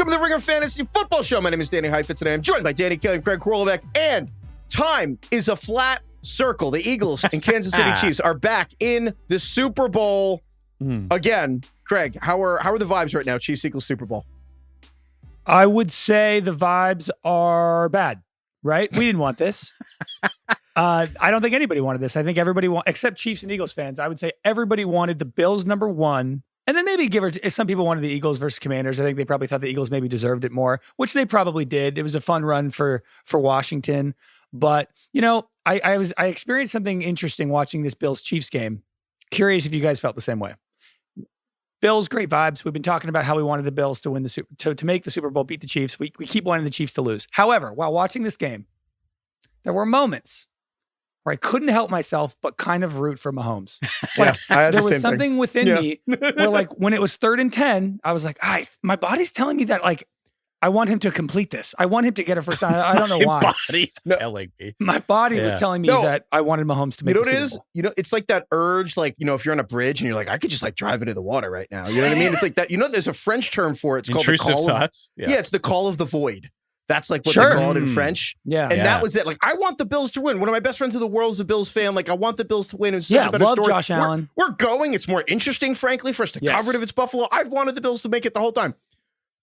Welcome to the Ringer Fantasy Football Show. My name is Danny Heifetz, and I am joined by Danny Kelly and Craig Horlbeck. And time is a flat circle. The Eagles and Kansas City Chiefs are back in the Super Bowl again. Craig, how are the vibes right now? Chiefs-Eagles Super Bowl. I would say the vibes are bad, right? We didn't want this. I don't think anybody wanted this. I think everybody except Chiefs and Eagles fans. I would say everybody wanted the Bills number one. And then maybe some people wanted the Eagles versus Commanders. I think they probably thought the Eagles maybe deserved it more, which they probably did. It was a fun run for Washington. But, you know, I experienced something interesting watching this Bills-Chiefs game. Curious if you guys felt the same way. Bills, great vibes. We've been talking about how we wanted the Bills to win to make the Super Bowl, beat the Chiefs. We keep wanting the Chiefs to lose. However, while watching this game, there were moments where I couldn't help myself but kind of root for Mahomes. Like there was something within me where, like, when it was 3rd and 10, I was like, my body's telling me that, like, I want him to complete this. I want him to get a first down. I don't know why. My body's telling me. My body was telling me that I wanted Mahomes to make the Super Bowl. You know, it's like that urge, like, you know, if you're on a bridge and you're like, I could just like drive into the water right now. You know what I mean? It's like that. You know, there's a French term for it. It's called intrusive the call thoughts. Yeah, it's the call of the void. That's like what they call it in French. Yeah. And that was it. Like, I want the Bills to win. One of my best friends in the world is a Bills fan. Like, I want the Bills to win. It's such a better story. Josh Allen. We're going. It's more interesting, frankly, for us to cover it if it's Buffalo. I've wanted the Bills to make it the whole time.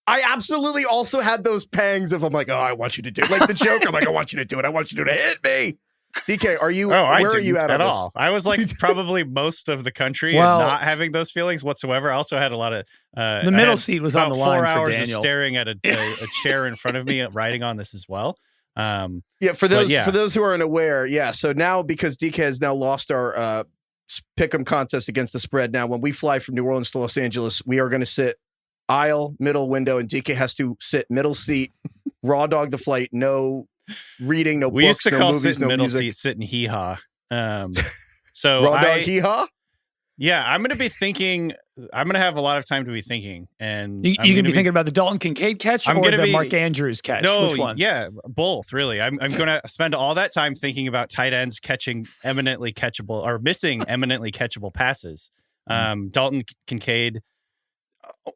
I absolutely also had those pangs of, I'm like, oh, I want you to do it. Like the joke, I'm like, I want you to do it. I want you to hit me. DK, are you, where are you at all? I was like probably most of the country and not having those feelings whatsoever. I also had a lot of the middle seat was on the line 4 for hours Daniel. of staring at a chair in front of me writing on this as well. For those who are unaware, so now because DK has now lost our pick'em contest against the spread, now when we fly from New Orleans to Los Angeles, we are going to sit aisle, middle window, and DK has to sit middle seat, raw dog the flight, no reading, no we books, used to no call movies, sit no middle music. seat, sit and hee-haw. So raw dog hee-haw? Yeah, I'm going to be thinking. I'm going to have a lot of time to be thinking, and you can be thinking about the Dalton Kincaid catch or the Mark Andrews catch. No, which one? Yeah, both really. I'm going to spend all that time thinking about tight ends catching eminently catchable or missing eminently catchable passes. Dalton Kincaid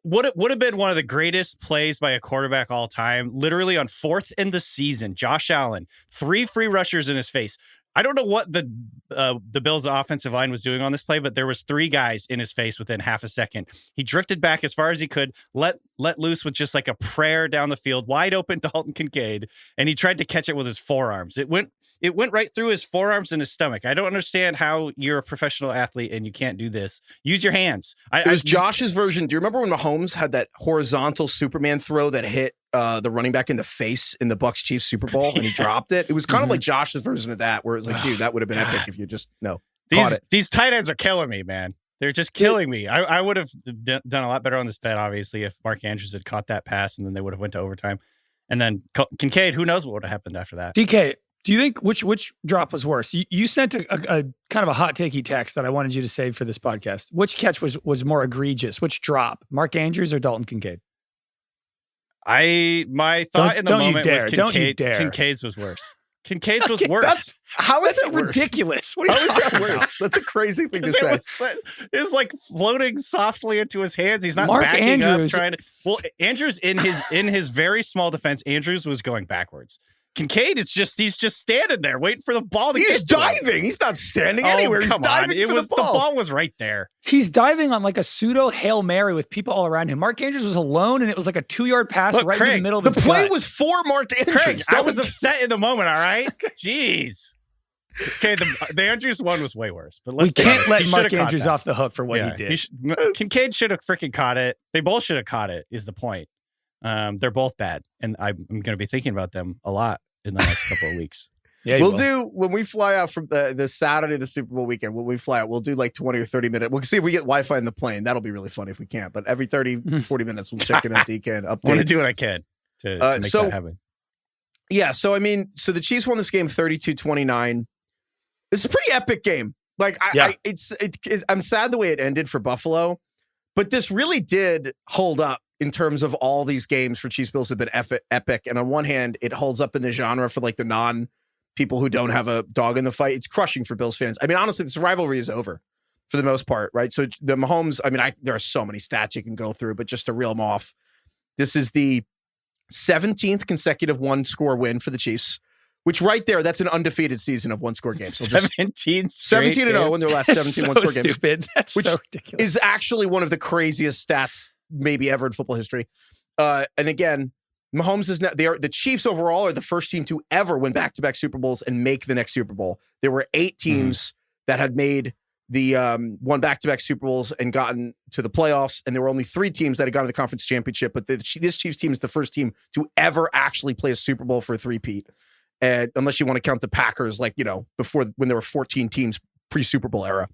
would have been one of the greatest plays by a quarterback all time. Literally on 4th in the season, Josh Allen, 3 free rushers in his face. I don't know what the Bills' offensive line was doing on this play, but there was 3 guys in his face within half a second. He drifted back as far as he could, let loose with just like a prayer down the field, wide open Dalton Kincaid, and he tried to catch it with his forearms. It went right through his forearms and his stomach. I don't understand how you're a professional athlete and you can't do this. Use your hands. It was Josh's version. Do you remember when Mahomes had that horizontal Superman throw that hit the running back in the face in the Bucs-Chiefs Super Bowl and he dropped it? It was kind of like Josh's version of that, where it was like, dude, that would have been epic if you just caught it. These tight ends are killing me, man. They're just killing me. I would have done a lot better on this bet, obviously, if Mark Andrews had caught that pass and then they would have went to overtime. And then Kincaid, who knows what would have happened after that. DK, do you think which drop was worse? You sent a kind of a hot takey text that I wanted you to save for this podcast. Which catch was more egregious? Which drop? Mark Andrews or Dalton Kincaid? My thought in the moment was Kincaid's was worse. Kincaid's was worse. How is that ridiculous? What are you talking about? That's a crazy thing to say. It was like floating softly into his hands. He's not Mark backing Andrews, up trying to. Well, Andrews in his very small defense, Andrews was going backwards. Kincaid, he's just standing there waiting for the ball to He's diving. He's not standing anywhere. He's diving for the ball. The ball was right there. He's diving on like a pseudo Hail Mary with people all around him. Mark Andrews was alone, and it was like a 2-yard pass in the middle of his The play gut. was for Mark Andrews. Craig, I was upset in the moment, all right? Jeez. Okay, the Andrews one was way worse. But we can't let Mark Andrews off the hook for what he did. Kincaid should have freaking caught it. They both should have caught it, is the point. They're both bad, and I'm going to be thinking about them a lot in the next couple of weeks. Yeah, when we fly out from the Saturday, the Super Bowl weekend, when we fly out, we'll do like 20 or 30 minutes. We'll see if we get Wi-Fi in the plane. That'll be really funny if we can't. But every 30, 40 minutes, we'll check in on DK and update. I want to do what I can to make that happen. Yeah, so I mean, the Chiefs won this game 32-29. It's a pretty epic game. Like, I'm sad the way it ended for Buffalo, but this really did hold up in terms of all these games for Chiefs Bills have been epic. And on one hand, it holds up in the genre for like the non-people who don't have a dog in the fight. It's crushing for Bills fans. I mean, honestly, this rivalry is over for the most part, right? So the Mahomes, I mean, there are so many stats you can go through, but just to reel them off, This is the 17th consecutive one-score win for the Chiefs, which right there, that's an undefeated season of one-score games. So 17-0 in their last 17 one-score games. Stupid. That's which so ridiculous. Is actually one of the craziest stats maybe ever in football history. And again, Mahomes is now, the Chiefs overall are the first team to ever win back-to-back Super Bowls and make the next Super Bowl. There were 8 teams that had made the won back-to-back Super Bowls and gotten to the playoffs, and there were only 3 teams that had gotten to the conference championship. But this Chiefs team is the first team to ever actually play a Super Bowl for a three-peat, and unless you want to count the Packers, like before when there were 14 teams pre-Super Bowl era.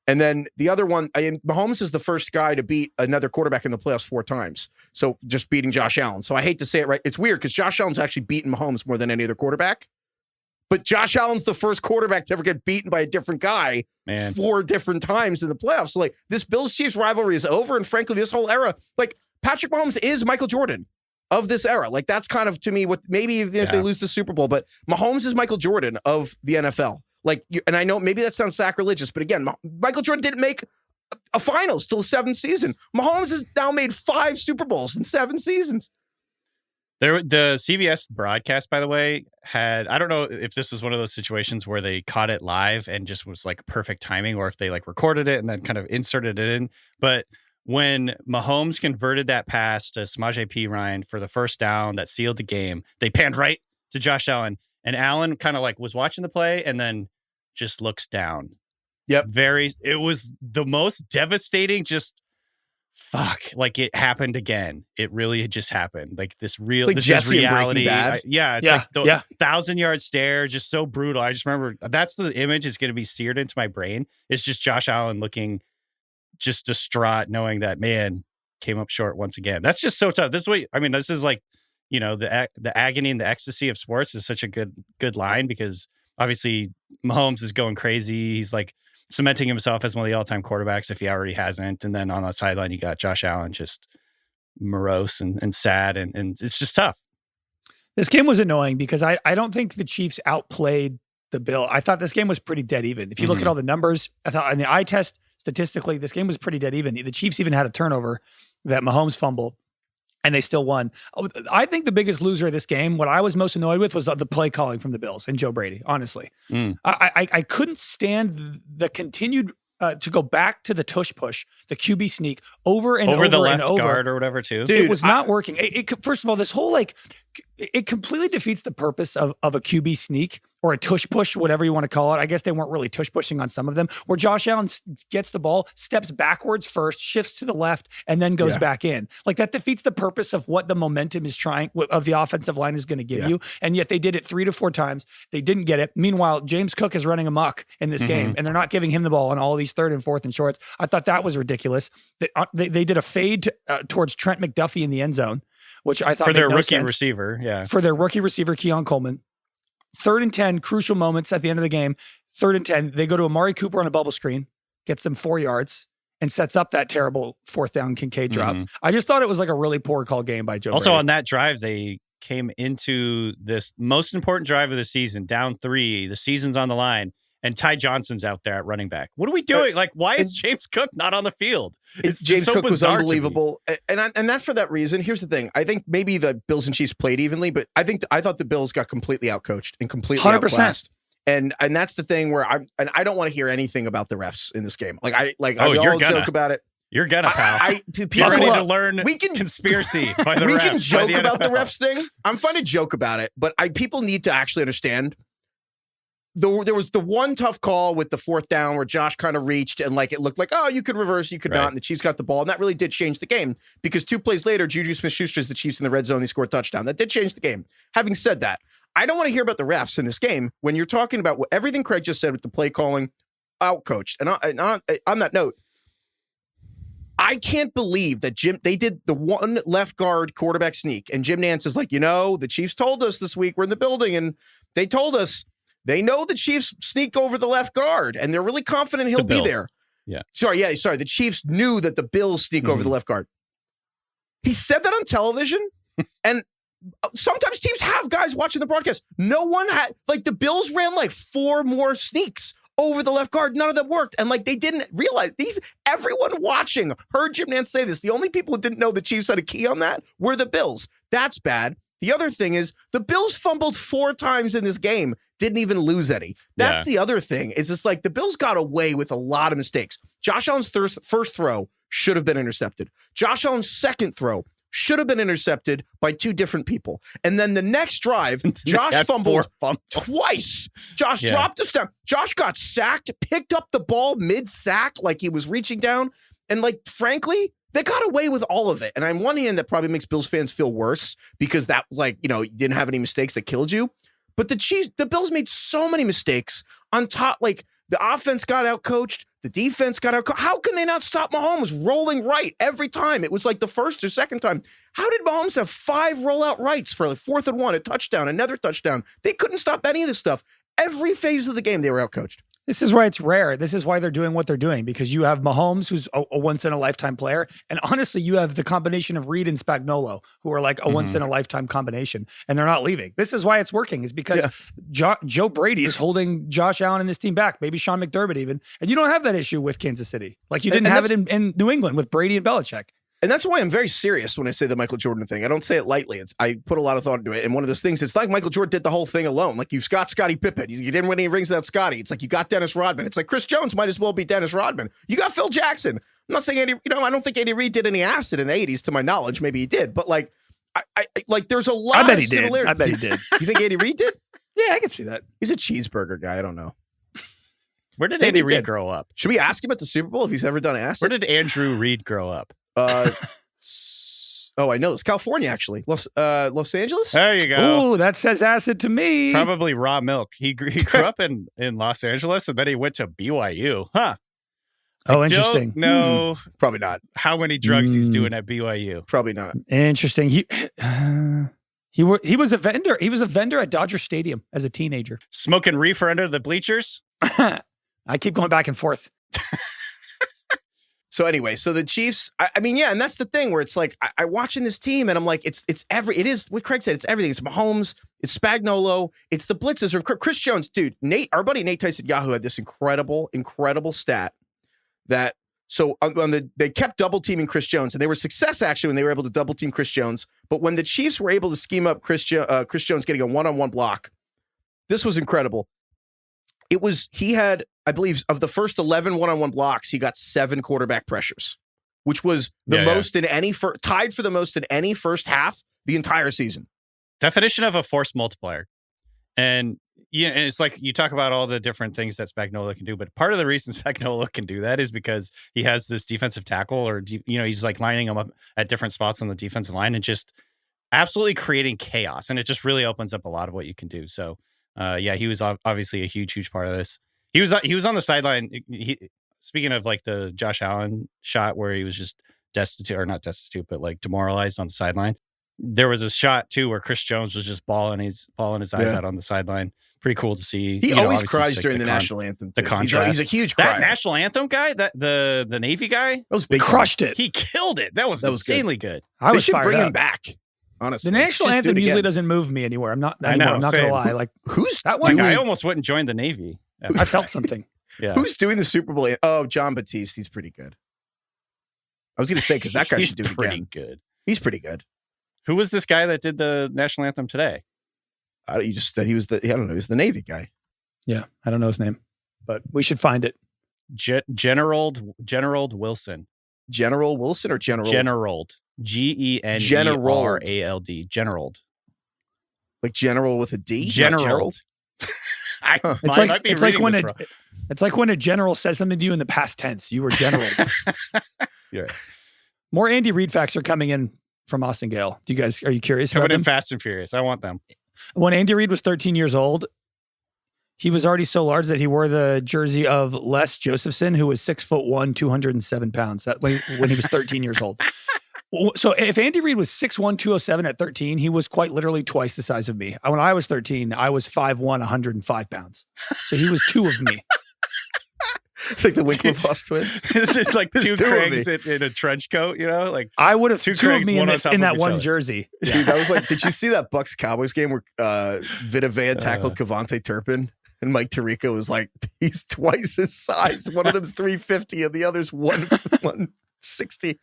And then the other one, Mahomes is the first guy to beat another quarterback in the playoffs 4 times. So just beating Josh Allen. So I hate to say it, right? It's weird because Josh Allen's actually beaten Mahomes more than any other quarterback. But Josh Allen's the first quarterback to ever get beaten by a different guy 4 different times in the playoffs. So this Bills-Chiefs rivalry is over. And frankly, this whole era, Patrick Mahomes is Michael Jordan of this era. That's kind of, to me, what maybe if they lose the Super Bowl, but Mahomes is Michael Jordan of the NFL. And I know maybe that sounds sacrilegious, but again, Michael Jordan didn't make a finals till the 7th season. Mahomes has now made 5 Super Bowls in 7 seasons. The CBS broadcast, by the way, I don't know if this was one of those situations where they caught it live and just was perfect timing, or if they recorded it and then kind of inserted it in. But when Mahomes converted that pass to Samaje Perine for the first down that sealed the game, they panned right to Josh Allen. And Allen kind of was watching the play and then just looks down. Yep. It was the most devastating, just fuck, it happened again. It really just happened. This real, it's this Jesse is reality. Bad. It's the 1,000-yard stare, just so brutal. I just remember that's the image is going to be seared into my brain. It's just Josh Allen looking just distraught, knowing that, man, came up short once again. That's just so tough. This is the agony and the ecstasy of sports is such a good line, because obviously Mahomes is going crazy. He's cementing himself as one of the all-time quarterbacks if he already hasn't. And then on the sideline, you got Josh Allen just morose and sad. And it's just tough. This game was annoying because I don't think the Chiefs outplayed the Bill. I thought this game was pretty dead even. If you look at all the numbers, I thought on the eye test, statistically, this game was pretty dead even. The Chiefs even had a turnover, that Mahomes fumble, and they still won. I think the biggest loser of this game, what I was most annoyed with, was the play calling from the Bills and Joe Brady, honestly. I couldn't stand the continued to go back to the tush push, the QB sneak over and over the and left over. guard or whatever too. Dude, it was not working. First of all, this whole it completely defeats the purpose of a QB sneak or a tush push, whatever you want to call it. I guess they weren't really tush pushing on some of them, where Josh Allen gets the ball, steps backwards first, shifts to the left, and then goes back in. That defeats the purpose of what the momentum is of the offensive line is going to give you. And yet they did it 3 to 4 times. They didn't get it. Meanwhile, James Cook is running amok in this game, and they're not giving him the ball on all these 3rd and 4th and shorts. I thought that was ridiculous. They did a fade towards Trent McDuffie in the end zone, which I thought for their made no rookie sense. receiver. Yeah. For their rookie receiver, Keon Coleman. 3rd and 10, crucial moments at the end of the game. 3rd and 10, they go to Amari Cooper on a bubble screen, gets them 4 yards, and sets up that terrible 4th down Kincaid drop. I just thought it was a really poor call game by Joe Also Brady. On that drive, they came into this most important drive of the season, down 3, the season's on the line, and Ty Johnson's out there at running back. What are we doing? Why is James Cook not on the field? It's James so Cook was bizarre unbelievable. And that for that reason, here's the thing. I think maybe the Bills and Chiefs played evenly, but I thought the Bills got completely outcoached and completely 100%. outclassed. And that's the thing where I don't want to hear anything about the refs in this game. We all joke about it. You're gonna, pal. People You're ready to learn we can, conspiracy by the refs. We can joke the about the NFL. refs thing. I'm fine to joke about it, but people need to actually understand. There was the one tough call with the 4th down where Josh kind of reached and it looked like, oh, you could reverse, you could not, and the Chiefs got the ball, and that really did change the game because 2 plays later, Juju Smith-Schuster is the Chiefs in the red zone, they scored a touchdown. That did change the game. Having said that, I don't want to hear about the refs in this game when you're talking about everything Craig just said with the play calling, outcoached. And on that note, I can't believe that they did the one left guard quarterback sneak, and Jim Nantz is the Chiefs told us this week, we're in the building, and they told us they know the Chiefs sneak over the left guard, and they're really confident he'll be there. Yeah. Sorry. The Chiefs knew that the Bills sneak over the left guard. He said that on television, and sometimes teams have guys watching the broadcast. No one had, the Bills ran 4 more sneaks over the left guard. None of them worked. And like, they didn't realize everyone watching heard Jim Nantz say this. The only people who didn't know the Chiefs had a key on that were the Bills. That's bad. The other thing is the Bills fumbled 4 times in this game, didn't even lose any. That's the other thing. Is just like the Bills got away with a lot of mistakes. Josh Allen's first throw should have been intercepted. Josh Allen's second throw should have been intercepted by 2 different people. And then the next drive, Josh fumbled twice. Josh dropped a step. Josh got sacked, picked up the ball mid-sack like he was reaching down. And like, frankly, they got away with all of it. And on one hand, that probably makes Bills fans feel worse because that was like, you didn't have any mistakes that killed you. But the Bills made so many mistakes on top. Like, the offense got outcoached. The defense got outcoached. How can they not stop Mahomes rolling right every time? It was like the first or second time. How did Mahomes have 5 rollout rights for the 4th and 1, a touchdown, another touchdown? They couldn't stop any of this stuff. Every phase of the game, they were outcoached. This is why it's rare. This is why they're doing what they're doing, because you have Mahomes, who's a once-in-a-lifetime player, and honestly, you have the combination of Reed and Spagnuolo, who are like a once-in-a-lifetime combination, and they're not leaving. This is why it's working, is because Joe Brady is holding Josh Allen and this team back, maybe Sean McDermott even, and you don't have that issue with Kansas City. Like you didn't have it in New England with Brady and Belichick. And that's why I'm very serious when I say the Michael Jordan thing. I don't say it lightly. I put a lot of thought into it. And one of those things, it's like Michael Jordan did the whole thing alone. Like you've got Scottie Pippen. You didn't win any rings without Scottie. It's like you got Dennis Rodman. It's like Chris Jones might as well be Dennis Rodman. You got Phil Jackson. I'm not saying I don't think Andy Reid did any acid in the 80s to my knowledge. Maybe he did. But like, I there's a lot of similarities. I bet he did. You think Andy Reid did? Yeah, I can see that. He's a cheeseburger guy. I don't know. Where did Andy Reid grow up? Should we ask him at the Super Bowl if he's ever done acid? Where did Andrew Reid grow up? Oh, I know. It's California, actually. Los Angeles? There you go. Ooh, that says acid to me. Probably raw milk. He grew up in Los Angeles, and then he went to BYU. Huh. Oh, interesting. No, probably not. How many drugs he's doing at BYU? Probably not. Interesting. He was a vendor. He was a vendor at Dodger Stadium as a teenager. Smoking reefer under the bleachers? I keep going back and forth. So anyway, so the Chiefs, I mean, yeah, and that's the thing where it's like, I watching this team and I'm like, it is what Craig said, it's everything. It's Mahomes, it's Spagnuolo, it's the blitzes, or Chris Jones, dude. Our buddy Nate Tyson Yahoo had this incredible stat that, so they kept double teaming Chris Jones, and they were success actually when they were able to double team Chris Jones. But when the Chiefs were able to scheme up Chris Jones getting a one-on-one block, this was incredible. He had, I believe, of the first 11 one-on-one blocks, he got 7 quarterback pressures, which was the most in any, tied for the most in any first half the entire season. Definition of a force multiplier. And and it's like you talk about all the different things that Spagnuolo can do, but part of the reason Spagnuolo can do that is because he has this defensive tackle, or he's like lining them up at different spots on the defensive line and just absolutely creating chaos. And it just really opens up a lot of what you can do. So he was obviously a huge part of this. He was on the sideline. Speaking of like the Josh Allen shot where he was just not destitute, but like demoralized on the sideline. There was a shot too where Chris Jones was just bawling his eyes out on the sideline. Pretty cool to see. He always cries during the national anthem. The contrast. He's a huge crier. That national anthem guy, that the Navy guy, that was big. Crushed it. He killed it. That was insanely good. I was should fired bring up. him back. Honestly, the national anthem usually doesn't move me anywhere. I'm not gonna lie. Like who's that one? I almost wouldn't join the Navy. I felt something. Yeah. Who's doing the Super Bowl? Oh, John Batiste. He's pretty good. I was going to say because that guy should do it again. Good. He's pretty good. Who was this guy that did the national anthem today? You just said he was I don't know. He was the Navy guy. Yeah, I don't know his name, but we should find it. General Wilson. General Wilson or General? Generald. Generald. Generald. Like general with a D? Generald. It's like when a general says something to you in the past tense. You were general. Yeah. More Andy Reid facts are coming in from Austin Gale. Are you curious about them? Coming in fast and furious. I want them. When Andy Reid was 13 years old, he was already so large that he wore the jersey of Les Josephson, who was 6'1", 207 pounds. That when he was 13 years old. So if Andy Reid was 6'1", 207 at 13, he was quite literally twice the size of me. When I was 13, I was 5'1", 105 pounds. So he was 2 of me. It's like the Winklevoss twins. It's like two Craigs in a trench coat, like I would have two of me in that one jersey. Yeah. Dude, that was like, did you see that Bucks Cowboys game where Vita Vea tackled Cavante Turpin? And Mike Tirico was like, he's twice his size. One of them's 350 and the other's 160.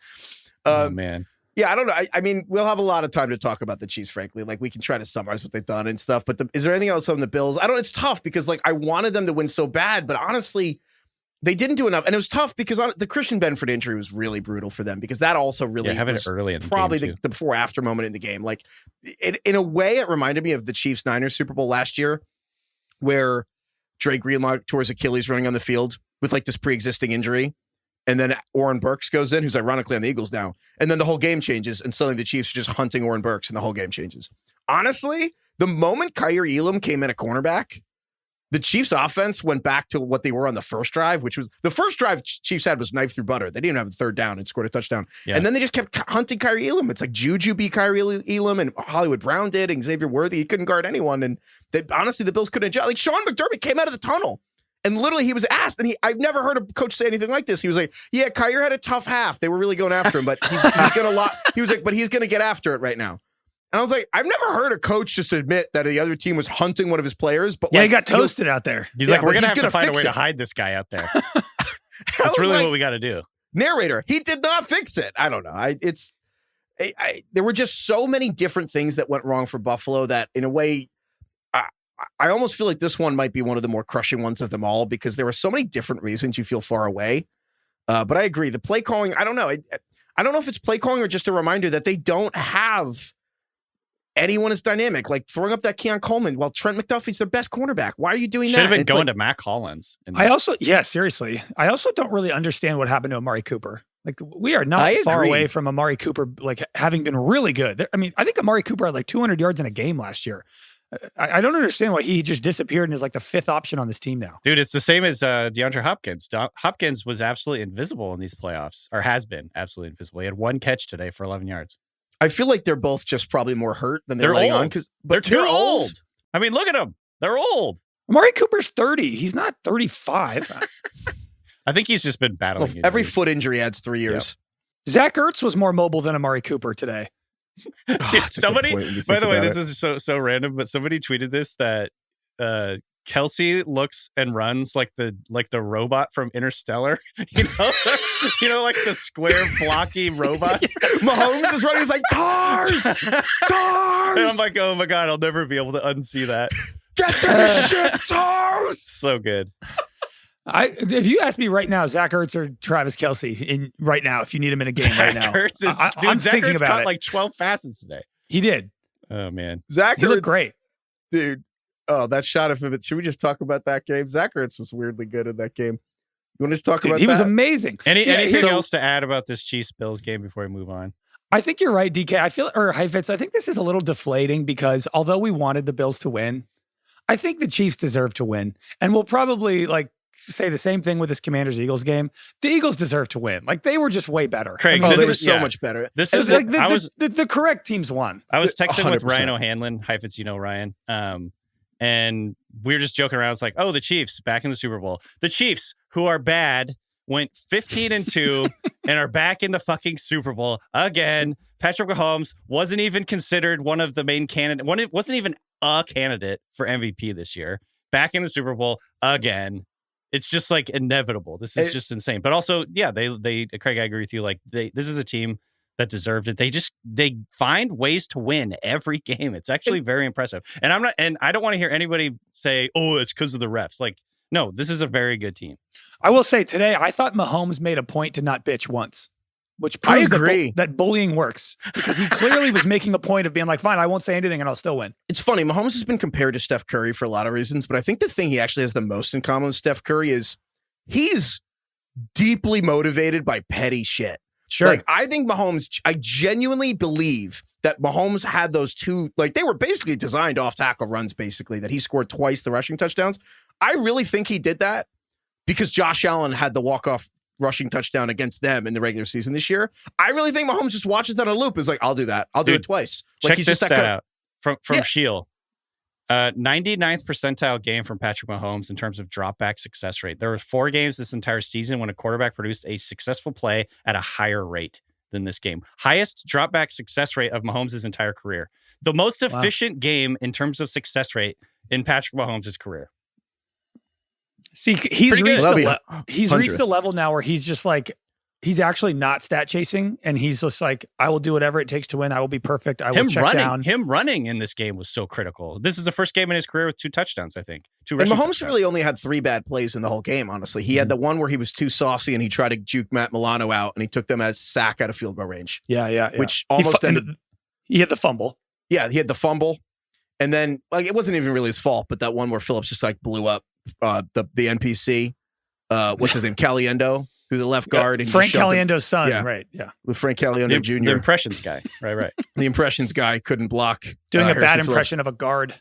Oh, man. Yeah, I don't know. I mean, we'll have a lot of time to talk about the Chiefs, frankly. Like, we can try to summarize what they've done and stuff. But is there anything else on the Bills? It's tough because, like, I wanted them to win so bad. But honestly, they didn't do enough. And it was tough because the Christian Benford injury was really brutal for them because that also really was early in the probably game the before-after moment in the game. Like, in a way, it reminded me of the Chiefs-Niners Super Bowl last year where Dre Greenlaw tore his Achilles running on the field with, like, this pre-existing injury. And then Oren Burks goes in, who's ironically on the Eagles now. And then the whole game changes, and suddenly the Chiefs are just hunting Oren Burks, and the whole game changes. Honestly, the moment Kaiir Elam came in at cornerback, the Chiefs' offense went back to what they were on the first drive, which was the first drive Chiefs had was knife through butter. They didn't even have a third down and scored a touchdown. Yeah. And then they just kept hunting Kaiir Elam. It's like Juju beat Kaiir Elam, and Hollywood Brown did, and Xavier Worthy. He couldn't guard anyone. And honestly, the Bills couldn't adjust. Like, Sean McDermott came out of the tunnel. And literally, he was asked, and I've never heard a coach say anything like this. He was like, "Yeah, Kaiir had a tough half. They were really going after him, but he's gonna He was like, "But he's gonna get after it right now." And I was like, I've never heard a coach just admit that the other team was hunting one of his players. But he got toasted out there. He's like, "We're gonna have to find a way to hide this guy out there." That's really what we got to do. Narrator, he did not fix it. I don't know. There were just so many different things that went wrong for Buffalo that, in a way, I almost feel like this one might be one of the more crushing ones of them all because there were so many different reasons you feel far away. But I agree. The play calling, I don't know. I don't know if it's play calling or just a reminder that they don't have anyone as dynamic. Like throwing up that Keon Coleman while Trent McDuffie's their best cornerback. Why are you doing that? Should have been going to Mac Hollins. Seriously. I also don't really understand what happened to Amari Cooper. Like, we are not far away from Amari Cooper, like, having been really good. I mean, I think Amari Cooper had like 200 yards in a game last year. I don't understand why he just disappeared and is like the fifth option on this team now. Dude, it's the same as DeAndre Hopkins. Hopkins was absolutely invisible in these playoffs, or has been absolutely invisible. He had one catch today for 11 yards. I feel like they're both just probably more hurt than they're letting on. But they're too old. I mean, look at them. They're old. Amari Cooper's 30. He's not 35. I think he's just been battling injuries. Every foot injury adds 3 years. Yep. Zach Ertz was more mobile than Amari Cooper today. Somebody, by the way, this is so random, but somebody tweeted this that Kelsey looks and runs like the robot from Interstellar. You know, like the square blocky robot. Mahomes is running. He's like, "Tars, Tars!" And I'm like, oh my god, I'll never be able to unsee that. Get to the ship, Tars! So good. If you ask me right now, Zach Ertz or Travis Kelce, right now, if you need him in a game right now, I'm Zach Ertz caught like 12 passes today. He did. Oh man, Zach Ertz looked great, dude. Oh, that shot of him. Should we just talk about that game? Zach Ertz was weirdly good in that game. You want to just talk about that? He was amazing. Anything else to add about this Chiefs-Bills game before we move on? I think you're right, DK. Heifetz, I think this is a little deflating because although we wanted the Bills to win, I think the Chiefs deserve to win. And we'll probably say the same thing with this Commanders-Eagles game. The Eagles deserve to win. Like, they were just way better. Craig, they were so much better. This is like the correct teams won. I was texting with Ryan O'Hanlon. Heifetz, Ryan. And we were just joking around. It's like, oh, the Chiefs back in the Super Bowl. The Chiefs, who are bad, went 15-2 and are back in the fucking Super Bowl again. Patrick Mahomes wasn't even considered one of the main candidates. Wasn't even a candidate for MVP this year. Back in the Super Bowl again. It's just like inevitable. This is just insane. But also, yeah, they Craig, I agree with you. Like, this is a team that deserved it. They find ways to win every game. It's actually very impressive. And I don't want to hear anybody say, "Oh, it's because of the refs." Like, no, this is a very good team. I will say today, I thought Mahomes made a point to not bitch once, which proves that bullying works, because he clearly was making a point of being like, "Fine, I won't say anything and I'll still win." It's funny. Mahomes has been compared to Steph Curry for a lot of reasons, but I think the thing he actually has the most in common with Steph Curry is he's deeply motivated by petty shit. Sure. Like, I think I genuinely believe that Mahomes had those two, like, they were basically designed off-tackle runs, basically, that he scored twice the rushing touchdowns. I really think he did that because Josh Allen had the walk-off rushing touchdown against them in the regular season this year. I really think Mahomes just watches that on a loop. Is like, I'll do that. I'll do it twice. Check like, he's this just stat out from Shield. 99th percentile game from Patrick Mahomes in terms of dropback success rate. There were 4 games this entire season when a quarterback produced a successful play at a higher rate than this game. Highest dropback success rate of Mahomes' entire career. The most efficient game in terms of success rate in Patrick Mahomes' career. See, he's reached the level now where he's just like, he's actually not stat chasing, and he's just like, I will do whatever it takes to win. I will be perfect. I will check down. Him running in this game was so critical. This is the first game in his career with 2 touchdowns, I think. And Mahomes really only had 3 bad plays in the whole game, honestly. He had the one where he was too saucy and he tried to juke Matt Milano out, and he took them as sack out of field goal range. Yeah. Which almost ended. He had the fumble. Yeah, he had the fumble. And then, like, it wasn't even really his fault, but that one where Phillips just, like, blew up the NPC. What's his name? Caliendo. Who's the left guard. And Frank Caliendo's son, right, yeah. With Frank Caliendo Jr. The impressions guy, right. The impressions guy couldn't block. Doing a Harrison bad impression of a guard.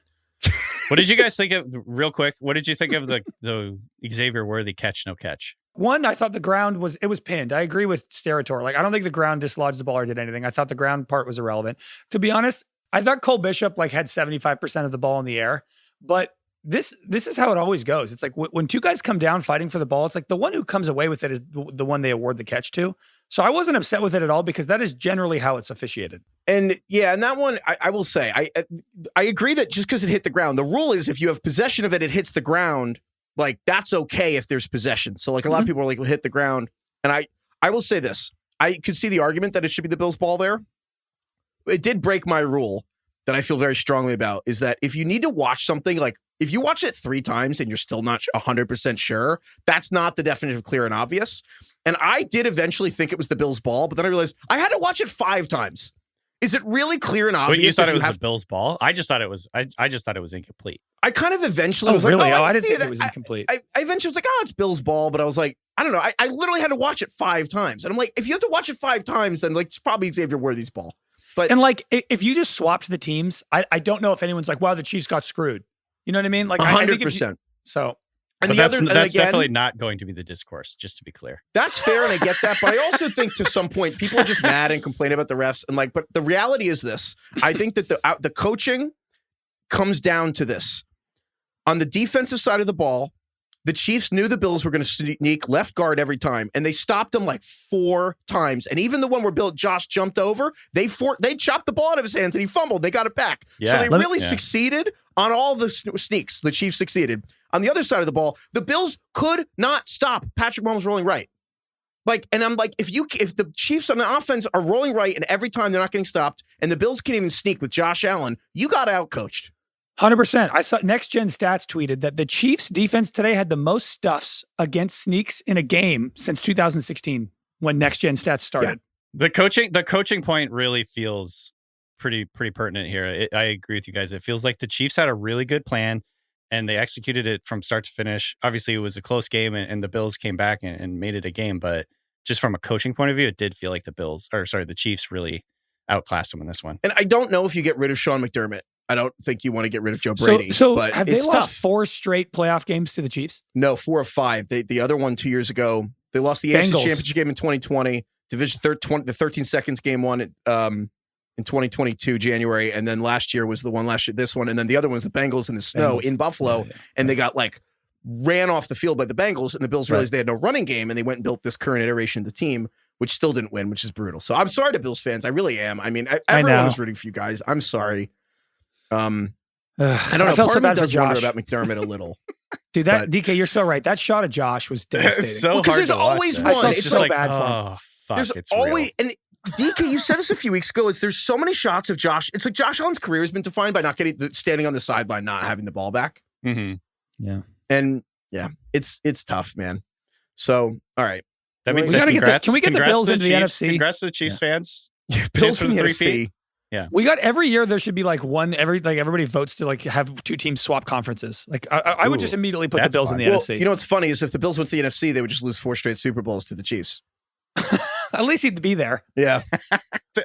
What did you guys think of, real quick, what did you think of the Xavier Worthy catch, no catch? One, I thought the ground was pinned. I agree with Sterator. Like, I don't think the ground dislodged the ball or did anything. I thought the ground part was irrelevant. To be honest, I thought Cole Bishop, like, had 75% of the ball in the air, but This is how it always goes. It's like when 2 guys come down fighting for the ball, it's like the one who comes away with it is the one they award the catch to. So I wasn't upset with it at all because that is generally how it's officiated. And that one, I will say, I agree that just because it hit the ground, the rule is if you have possession of it, it hits the ground. Like, that's okay if there's possession. So, like, a lot of people are like, well, hit the ground. And I will say this. I could see the argument that it should be the Bills' ball there. It did break my rule that I feel very strongly about, is that if you need to watch something, like, if you watch it 3 times and you're still not 100% sure, that's not the definition of clear and obvious. And I did eventually think it was the Bills' ball, but then I realized I had to watch it 5 times. Is it really clear and obvious? Wait, you thought it was the Bills' ball? I just thought it was. I just thought it was incomplete. I kind of eventually was really? like, I didn't think it was incomplete. I eventually was like, it's Bills' ball, but I was like, I don't know. I literally had to watch it 5 times, and I'm like, if you have to watch it 5 times, then like it's probably Xavier Worthy's ball. But and like, if you just swapped the teams, I don't know if anyone's like, wow, the Chiefs got screwed. You know what I mean? Like 100%. So, and that's definitely not going to be the discourse, just to be clear. That's fair, and I get that. But I also think to some point, people are just mad and complain about the refs. And like, but the reality is this: I think that the coaching comes down to this. On the defensive side of the ball, the Chiefs knew the Bills were going to sneak left guard every time, and they stopped them like 4 times. And even the one where Josh jumped over, they chopped the ball out of his hands and he fumbled. They got it back. Yeah. So they really succeeded on all the sneaks. The Chiefs succeeded. On the other side of the ball, the Bills could not stop Patrick Mahomes rolling right. Like, and I'm like, if the Chiefs on the offense are rolling right and every time they're not getting stopped, and the Bills can't even sneak with Josh Allen, you got outcoached. 100%. I saw Next Gen Stats tweeted that the Chiefs defense today had the most stuffs against sneaks in a game since 2016 when Next Gen Stats started. Yeah. The coaching point really feels pretty pertinent here. I agree with you guys. It feels like the Chiefs had a really good plan and they executed it from start to finish. Obviously, it was a close game and the Bills came back and made it a game. But just from a coaching point of view, it did feel like the Chiefs really outclassed them in this one. And I don't know if you get rid of Sean McDermott. I don't think you want to get rid of Joe Brady. So but have they lost 4 straight playoff games to the Chiefs? No, 4 of 5. The other one 2 years ago, they lost the AFC Championship game in 2020, Division the 13 seconds game one in 2022 January, and then last year was the one this one, and then the other one's the Bengals in the snow in Buffalo, and they got like ran off the field by the Bengals, and the Bills realized they had no running game, and they went and built this current iteration of the team, which still didn't win, which is brutal. So I'm sorry to Bills fans. I really am. I mean, everyone was rooting for you guys. I'm sorry. I don't know. I felt so bad does for wonder Josh. about McDermott a little. Dude, DK, you're so right. That shot of Josh was devastating. It's so hard there's always one. I felt It's so like, bad for him. Oh, fuck, there's it's always real. and DK, you said this a few weeks ago. There's so many shots of Josh. It's like Josh Allen's career has been defined by not standing on the sideline, not having the ball back. Mm-hmm. Yeah, and it's tough, man. So all right, that means can we get the Bills into the NFC? Congrats to the Chiefs fans. Bills in the NFC. Yeah, we got every year. There should be like everybody votes to like have 2 teams swap conferences. Like I would just immediately put the Bills in the NFC. You know what's funny is if the Bills went to the NFC, they would just lose 4 straight Super Bowls to the Chiefs. At least he'd be there. Yeah.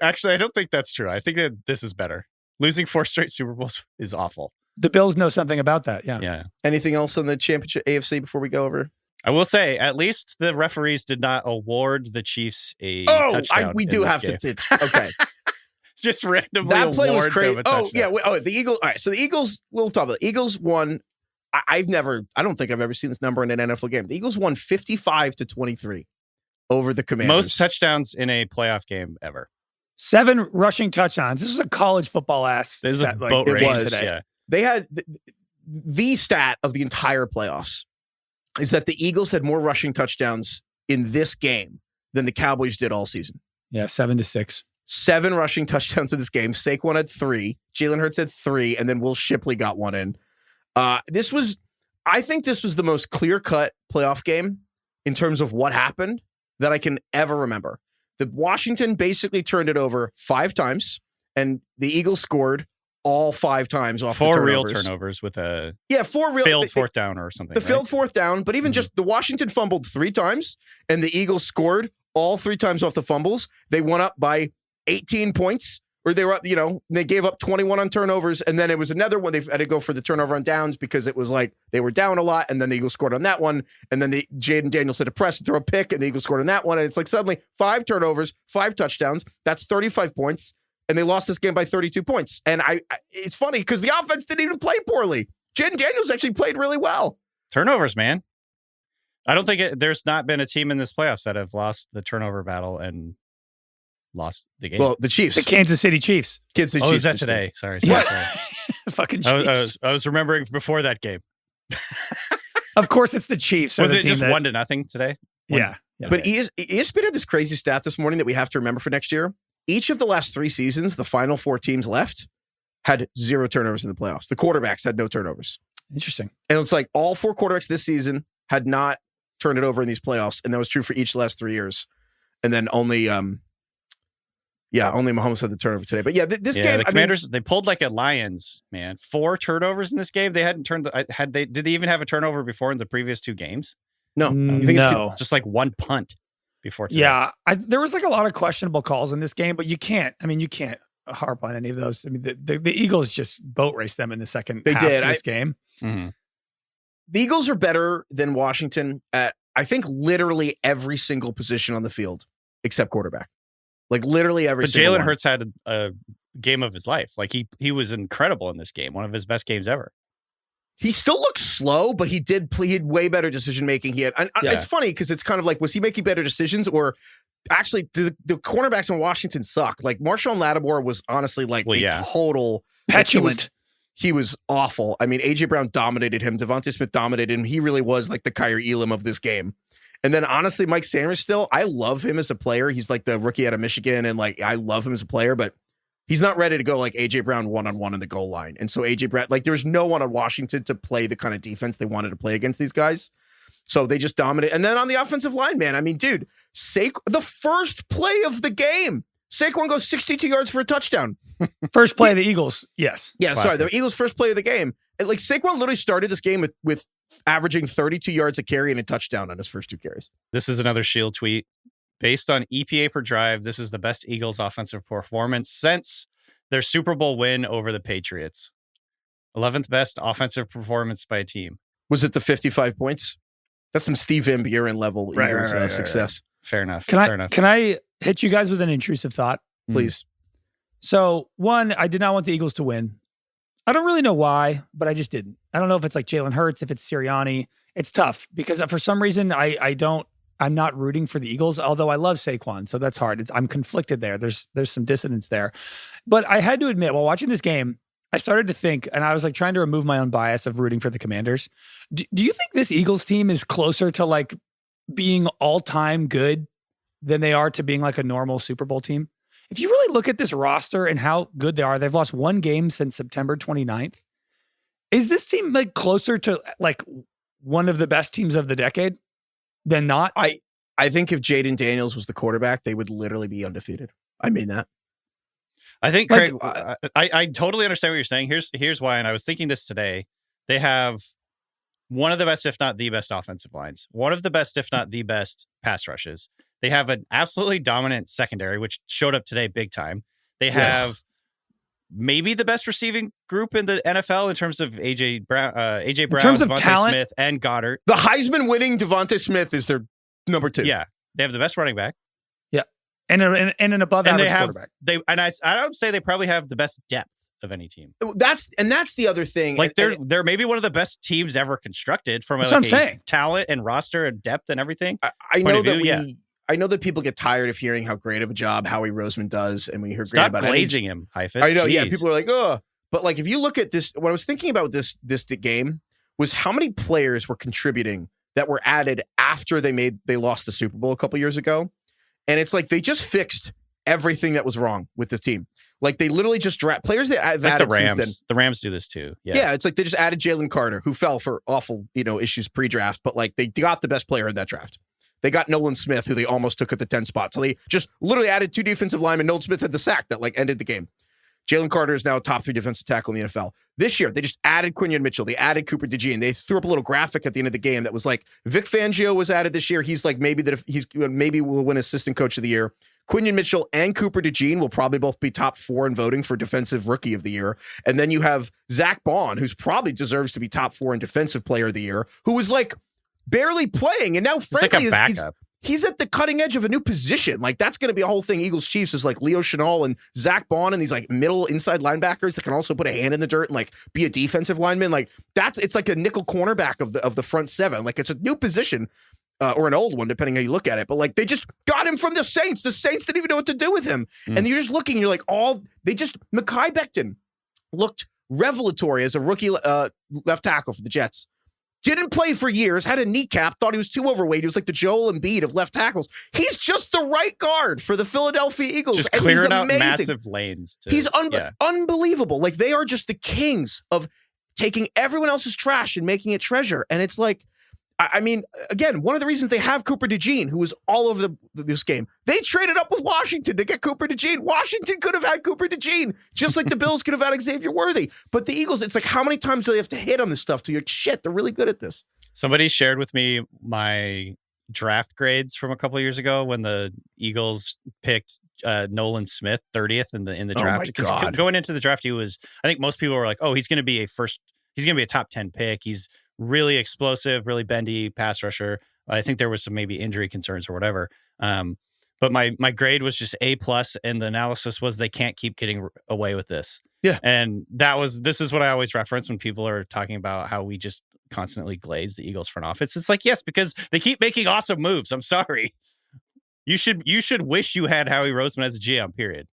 Actually, I don't think that's true. I think that this is better. Losing 4 straight Super Bowls is awful. The Bills know something about that. Yeah. Yeah. Anything else on the championship AFC before we go over? I will say, at least the referees did not award the Chiefs a touchdown. We do have to. Okay. Just randomly that play was crazy. The Eagles. All right, so the Eagles. We'll talk about the Eagles won. I don't think I've ever seen this number in an NFL game. The Eagles won 55-23 over the Commanders. Most touchdowns in a playoff game ever. 7 rushing touchdowns. This was a college football ass. This is a boat race today. Yeah. They had the stat of the entire playoffs. is that the Eagles had more rushing touchdowns in this game than the Cowboys did all season. Yeah, 7-6. 7 rushing touchdowns in this game. Saquon had 3. Jalen Hurts had 3, and then Will Shipley got 1 in. I think this was the most clear-cut playoff game in terms of what happened that I can ever remember. The Washington basically turned it over 5 times, and the Eagles scored all 5 times off 4 the real turnovers. turnovers with a 4 real failed fourth down or something. The failed fourth down, but even just the Washington fumbled 3 times, and the Eagles scored all 3 times off the fumbles. They went up by 18 points, or they were up, they gave up 21 on turnovers, and then it was another one. They had to go for the turnover on downs because it was like they were down a lot, and then the Eagles scored on that one, and then Jaden Daniels had a press and throw a pick, and the Eagles scored on that one, and it's like suddenly 5 turnovers, 5 touchdowns. That's 35 points, and they lost this game by 32 points. And it's funny because the offense didn't even play poorly. Jaden Daniels actually played really well. Turnovers, man. I don't think there's not been a team in this playoffs that have lost the turnover battle and lost the game. Well, the Chiefs. The Kansas City Chiefs. Kansas City Chiefs. Is that today? Sorry. Fucking Chiefs. I was remembering before that game. Of course, it's the Chiefs. Was it just 1-0 today? Yeah. But ESPN had this crazy stat this morning that we have to remember for next year. Each of the last 3 seasons, the final 4 teams left had 0 turnovers in the playoffs. The quarterbacks had no turnovers. Interesting. And it's like all 4 quarterbacks this season had not turned it over in these playoffs. And that was true for each of the last 3 years. And then only Mahomes had the turnover today. But this game, the Commanders, they pulled like a Lions, man. 4 turnovers in this game. They hadn't turned. Did they even have a turnover before in the previous 2 games? No. You think it's just like 1 punt before today. Yeah, there was like a lot of questionable calls in this game, but you can't harp on any of those. I mean, the Eagles just boat raced them in the second half of this game. Mm-hmm. The Eagles are better than Washington at, I think, literally every single position on the field except quarterback. Like literally every single one. Jalen Hurts had a game of his life. Like he was incredible in this game. One of his best games ever. He still looks slow, but he had way better decision making. It's funny because it's kind of like, was he making better decisions, or actually the cornerbacks in Washington suck? Like Marshawn Lattimore was honestly like total petulant. He was awful. I mean, AJ Brown dominated him. Devontae Smith dominated him. He really was like the Kyrie Elam of this game. And then honestly, Mike Sanders I love him as a player. He's like the rookie out of Michigan, and like I love him as a player, but he's not ready to go like AJ Brown one-on-one in the goal line. And so AJ Brown, like there's no one on Washington to play the kind of defense they wanted to play against these guys. So they just dominate. And then on the offensive line, man, I mean, dude, the first play of the game, Saquon goes 62 yards for a touchdown. First play of the Eagles. Yes. Yeah. Classic. Sorry. The Eagles' first play of the game. And like Saquon literally started this game with averaging 32 yards a carry and a touchdown on his first 2 carries. This is another Shield tweet. Based on EPA per drive, this is the best Eagles offensive performance since their Super Bowl win over the Patriots. 11th best offensive performance by a team. Was it the 55 points? That's some Steve Van Buren level Eagles success. Fair enough. Can I hit you guys with an intrusive thought? Please. So, one, I did not want the Eagles to win. I don't really know why, but I just didn't. I don't know if it's like Jalen Hurts, if it's Sirianni. It's tough because for some reason I'm not rooting for the Eagles, although I love Saquon, so that's hard. I'm conflicted there. There's some dissonance there. But I had to admit, while watching this game, I started to think, and I was like trying to remove my own bias of rooting for the Commanders. Do you think this Eagles team is closer to like being all-time good than they are to being like a normal Super Bowl team? If you really look at this roster and how good they are, they've lost 1 game since September 29th. Is this team like closer to like one of the best teams of the decade than not? I think if Jaden Daniels was the quarterback, they would literally be undefeated. I mean that. I think, Craig, I totally understand what you're saying. Here's why, and I was thinking this today. They have one of the best, if not the best, offensive lines. One of the best, if not the best, pass rushes. They have an absolutely dominant secondary, which showed up today big time. They have maybe the best receiving group in the NFL in terms of AJ Brown, in terms of Devontae talent, Smith, and Goddard. The Heisman winning Devontae Smith is their number 2. Yeah, they have the best running back. Yeah, and an above average quarterback. I would say they probably have the best depth of any team. That's the other thing. Like they're maybe one of the best teams ever constructed from a talent and roster and depth and everything. I know that people get tired of hearing how great of a job Howie Roseman does, and when you hear Stop great about glazing him, Heifetz. I know, yeah. People are like, oh, but like if you look at this, what I was thinking about this game was how many players were contributing that were added after they lost the Super Bowl a couple years ago. And it's like they just fixed everything that was wrong with this team. Like they literally just draft players that have added the Rams. since then. The Rams do this too. Yeah, it's like they just added Jalen Carter, who fell for awful, issues pre-draft, but like they got the best player in that draft. They got Nolan Smith, who they almost took at the 10 spot. So they just literally added 2 defensive linemen. Nolan Smith had the sack that like ended the game. Jalen Carter is now a top 3 defensive tackle in the NFL. This year, they just added Quinion Mitchell. They added Cooper DeJean. They threw up a little graphic at the end of the game that was like, Vic Fangio was added this year. He's like, maybe will win assistant coach of the year. Quinion Mitchell and Cooper DeJean will probably both be top 4 in voting for defensive rookie of the year. And then you have Zach Bond, who's probably deserves to be top 4 in defensive player of the year, who was like barely playing. And now, frankly, like a backup. He's at the cutting edge of a new position. Like, that's going to be a whole thing. Eagles Chiefs is like Leo Chenal and Zach Bond and these like middle inside linebackers that can also put a hand in the dirt and like be a defensive lineman. Like it's like a nickel cornerback of the front 7. Like it's a new position or an old one, depending how you look at it. But like they just got him from the Saints. The Saints didn't even know what to do with him. And you're just looking, you're like, Mekhi Becton looked revelatory as a rookie left tackle for the Jets. Didn't play for years, had a kneecap, thought he was too overweight. He was like the Joel Embiid of left tackles. He's just the right guard for the Philadelphia Eagles. Just clearing out massive lanes. He's unbelievable. Like, they are just the kings of taking everyone else's trash and making it treasure. And it's like, I mean, again, one of the reasons they have Cooper DeJean, who was all over this game, they traded up with Washington to get Cooper DeJean. Washington could have had Cooper DeJean, just like the Bills could have had Xavier Worthy. But the Eagles, it's like, how many times do they have to hit on this stuff? So you're like, shit, they're really good at this. Somebody shared with me my draft grades from a couple of years ago when the Eagles picked Nolan Smith 30th in the draft. Because going into the draft, I think most people were like, oh, he's going to be a top 10 pick. He's really explosive, really bendy pass rusher. I think there was some maybe injury concerns or whatever. But my grade was just A+, and the analysis was they can't keep getting away with this. Yeah. And this is what I always reference when people are talking about how we just constantly glaze the Eagles front office. It's like, yes, because they keep making awesome moves. I'm sorry. You should wish you had Howie Roseman as a GM, period.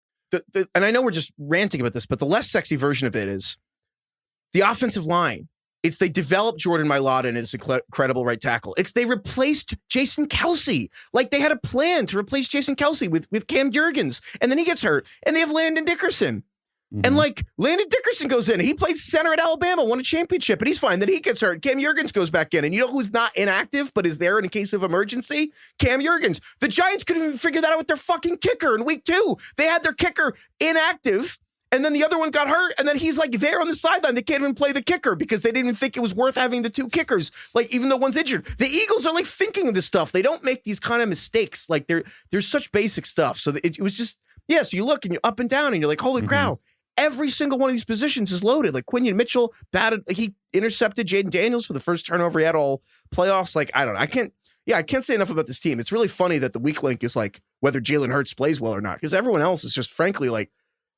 And I know we're just ranting about this, but the less sexy version of it is the offensive line. They developed Jordan Mailata and it's incredible right tackle. They replaced Jason Kelce. Like, they had a plan to replace Jason Kelce with Cam Jurgens, and then he gets hurt, and they have Landon Dickerson. Mm-hmm. And like, Landon Dickerson goes in, he played center at Alabama, won a championship, and he's fine. Then he gets hurt. Cam Jurgens goes back in, and you know who's not inactive but is there in case of emergency? Cam Jurgens. The Giants couldn't even figure that out with their fucking kicker in week 2. They had their kicker inactive. And then the other one got hurt, and then he's like there on the sideline. They can't even play the kicker because they didn't even think it was worth having the 2 kickers, like, even though one's injured. The Eagles are like thinking of this stuff. They don't make these kind of mistakes. Like, there's such basic stuff. So it was just, so you look and you're up and down and you're like, holy cow, every single one of these positions is loaded. Like, Quinion Mitchell he intercepted Jaden Daniels for the first turnover he had all playoffs. Like, I don't know. I can't say enough about this team. It's really funny that the weak link is like whether Jalen Hurts plays well or not, because everyone else is just frankly like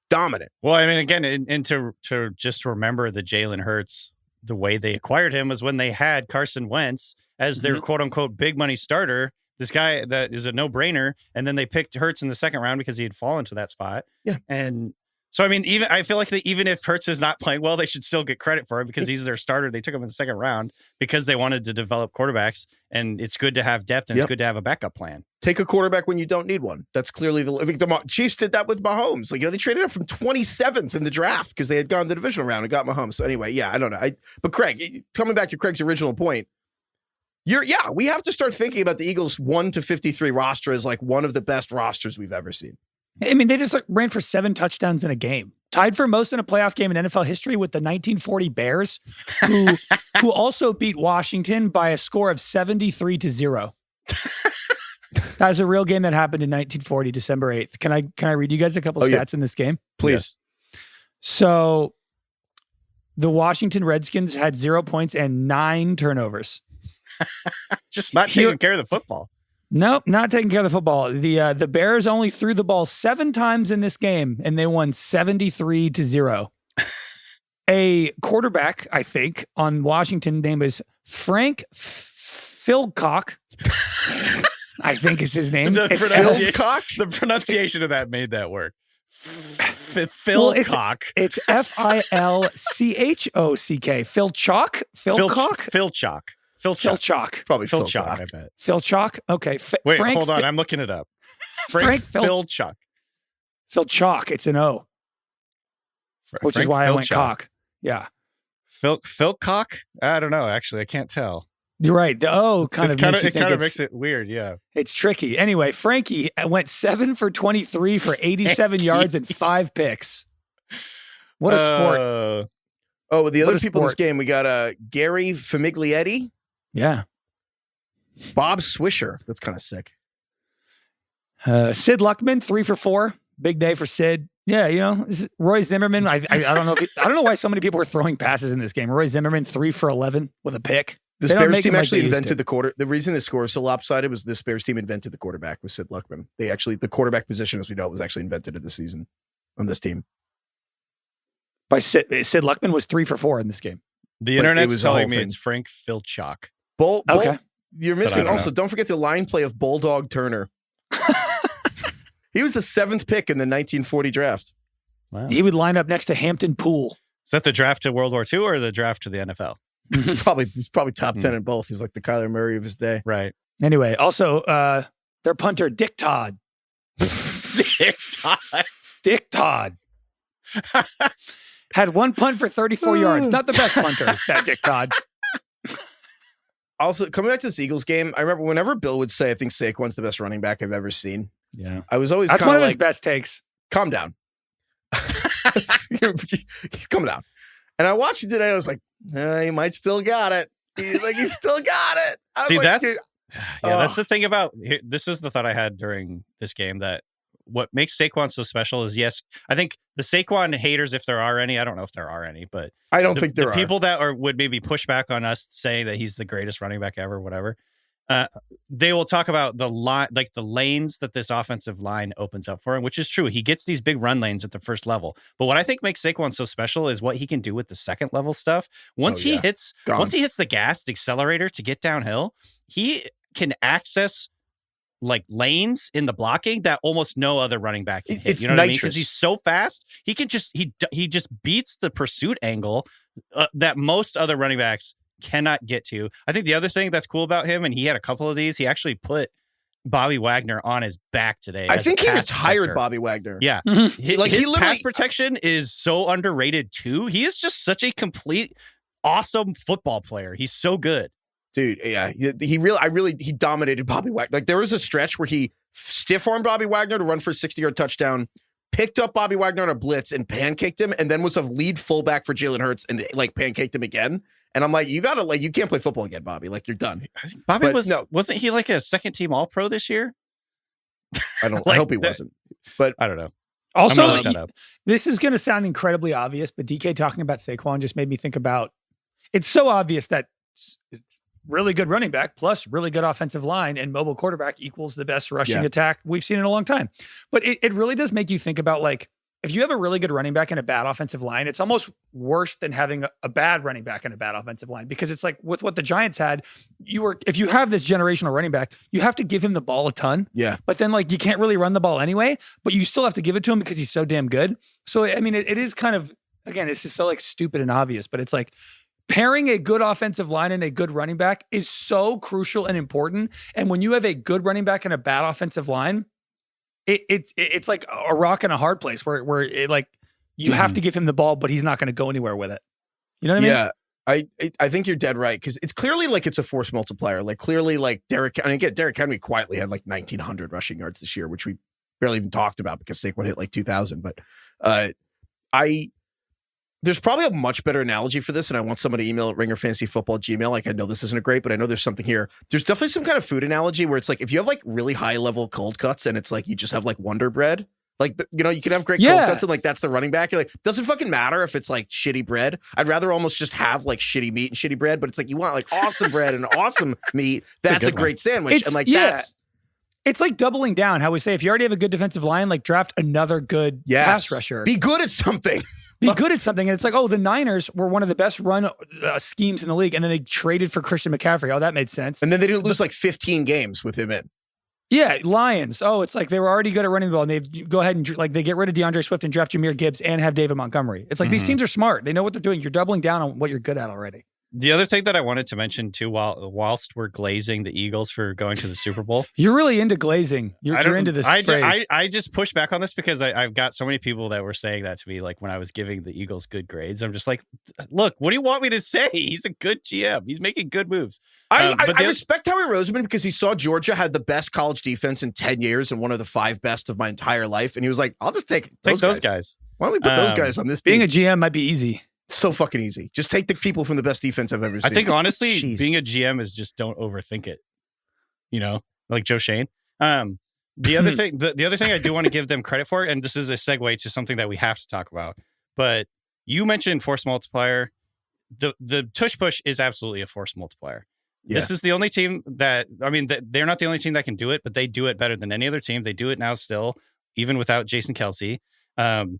dominant. Well, I mean, again, and to just remember the Jalen Hurts, the way they acquired him was when they had Carson Wentz as their quote unquote big money starter. This guy that is a no brainer. And then they picked Hurts in the second round because he had fallen to that spot. Yeah. And so, I mean, I feel like even if Hurts is not playing well, they should still get credit for it because he's their starter. They took him in the second round because they wanted to develop quarterbacks, and it's good to have depth and it's good to have a backup plan. Take a quarterback when you don't need one. That's clearly the Chiefs did that with Mahomes. Like, they traded him from 27th in the draft because they had gone the divisional round and got Mahomes. So anyway, I don't know. But Craig, coming back to Craig's original point, we have to start thinking about the Eagles 1 to 53 roster as like one of the best rosters we've ever seen. I mean, they just ran for 7 touchdowns in a game. Tied for most in a playoff game in NFL history with the 1940 Bears, who also beat Washington by a score of 73-0. That was a real game that happened in 1940, December 8th. Can I read you guys a couple stats in this game? Please. Yeah. So the Washington Redskins had 0 points and 9 turnovers. Just not taking care of the football. Nope, not taking care of the football. The Bears only threw the ball 7 times in this game, and they won 73-0. A quarterback, I think, on Washington, name is Frank Philcock. I think is his name. The pronunciation of that made that work. Philcock. It's Philchock. Philchock. Philchock. Phil Chalk. Probably Phil Phil Chalk, Chalk. I bet. Phil Chalk. Okay. Wait, Frank hold on. I'm looking it up. Frank Phil Chalk. Phil Chalk. It's an O, which is why I went cock. Yeah. Phil Cock? I don't know. Actually, I can't tell. You're right. The O kind of makes it weird. Yeah. It's tricky. Anyway, Frankie went 7 for 23 for 87 yards and 5 picks. What a sport. Oh, the other people in this game, we got Gary Famiglietti. Yeah. Bob Swisher. That's kind of sick. Sid Luckman, 3 for 4. Big day for Sid. Yeah, Roy Zimmerman. I don't know. I don't know why so many people were throwing passes in this game. Roy Zimmerman, 3 for 11 with a pick. This Bears team actually invented the quarter. The reason the score is so lopsided was this Bears team invented the quarterback with Sid Luckman. The quarterback position, as we know, was actually invented in this season on this team. By Sid Luckman was 3 for 4 in this game. The internet's telling me it's Frank Phil Chalk. Okay. You're missing also. Don't forget the line play of Bulldog Turner. He was the 7th pick in the 1940 draft. Wow. He would line up next to Hampton Poole. Is that the draft to World War II or the draft to the NFL? He's probably top 10 in both. He's like the Kyler Murray of his day. Right. Anyway, also their punter, Dick Todd. Dick Todd. Had 1 punt for 34 yards. Not the best punter, that Dick Todd. Also, coming back to this Eagles game, I remember whenever Bill would say, I think Saquon's the best running back I've ever seen. Yeah. I was always That's one of his best takes. Calm down. He's coming down. And I watched it today. I was like, he might still got it. He still got it. See, that's the thing about this is the thought I had during this game, that what makes Saquon so special is, yes, I think the Saquon haters, if there are any, I don't know if there are any, but I don't think there are people that would maybe push back on us saying that he's the greatest running back ever, whatever. They will talk about the line, like the lanes that this offensive line opens up for him, which is true. He gets these big run lanes at the first level. But what I think makes Saquon so special is what he can do with the second level stuff. Once he hits the gas, the accelerator to get downhill, he can access like lanes in the blocking that almost no other running back can hit. It's you know what I mean? nitrous. Because he's so fast, he can just he just beats the pursuit angle that most other running backs cannot get to. I think the other thing that's cool about him, and he had a couple of these, he actually put Bobby Wagner on his back today. I think he retired Bobby Wagner. Yeah. His pass protection is so underrated too. He is just such a complete, awesome football player. He's so good. Dude, yeah. He dominated Bobby Wagner. Like there was a stretch where he stiff-armed Bobby Wagner to run for a 60-yard touchdown, picked up Bobby Wagner on a blitz and pancaked him, and then was a lead fullback for Jalen Hurts and like pancaked him again. And I'm like, you can't play football again, Bobby. Like you're done. Bobby wasn't he like a second team All-Pro this year? I hope he wasn't, but I don't know. Also, this is going to sound incredibly obvious, but DK talking about Saquon just made me think about, it's so obvious that really good running back plus really good offensive line and mobile quarterback equals the best rushing attack we've seen in a long time. But it really does make you think about, like, if you have a really good running back and a bad offensive line, it's almost worse than having a bad running back and a bad offensive line, because it's like with what the Giants had, if you have this generational running back, you have to give him the ball a ton. Yeah. But then like you can't really run the ball anyway, but you still have to give it to him because he's so damn good. So I mean, it is kind of, again, it's just so like stupid and obvious, but it's like pairing a good offensive line and a good running back is so crucial and important. And when you have a good running back and a bad offensive line, it's like a rock and a hard place where it, like, you have to give him the ball, but he's not going to go anywhere with it. You know what I mean? Yeah, I think you're dead right, because it's clearly like it's a force multiplier. Like clearly, like Derek Henry quietly had like 1,900 rushing yards this year, which we barely even talked about because Saquon hit like 2,000. But there's probably a much better analogy for this, and I want somebody to email at ringerfantasyfootball@gmail. Like, I know this isn't great, but I know there's something here. There's definitely some kind of food analogy where it's like, if you have like really high level cold cuts and it's like, you just have like Wonder Bread, like, you can have great cold cuts and like, that's the running back. You're like, doesn't fucking matter if it's like shitty bread. I'd rather almost just have like shitty meat and shitty bread, but it's like, you want like awesome bread and awesome meat. That's a great sandwich. And like, it's like doubling down. How we say, if you already have a good defensive line, like draft another good pass rusher. Be good at something. Be good at something. And it's like, oh, the Niners were one of the best run schemes in the league. And then they traded for Christian McCaffrey. Oh, that made sense. And then they didn't lose like 15 games with him in. Yeah, Lions. Oh, it's like they were already good at running the ball. And they go ahead and like they get rid of DeAndre Swift and draft Jahmyr Gibbs and have David Montgomery. It's like these teams are smart. They know what they're doing. You're doubling down on what you're good at already. The other thing that I wanted to mention too, whilst we're glazing the Eagles for going to the Super Bowl, you're really into glazing. You're into this phrase. I just push back on this because I've got so many people that were saying that to me, like when I was giving the Eagles good grades. I'm just like, look, what do you want me to say? He's a good GM. He's making good moves. I respect Howie Roseman because he saw Georgia had the best college defense in 10 years and one of the 5 best of my entire life, and he was like, I'll just take those guys. Why don't we put those guys on this team? Being a GM might be easy. So fucking easy. Just take the people from the best defense I've ever seen. I think honestly, being a GM is just don't overthink it. You know, like Joe Shane. The other thing, the other thing I do want to give them credit for, and this is a segue to something that we have to talk about. But you mentioned force multiplier. The tush push is absolutely a force multiplier. Yeah. This is the only team that, I mean, they're not the only team that can do it, but they do it better than any other team. They do it now still, even without Jason Kelce. And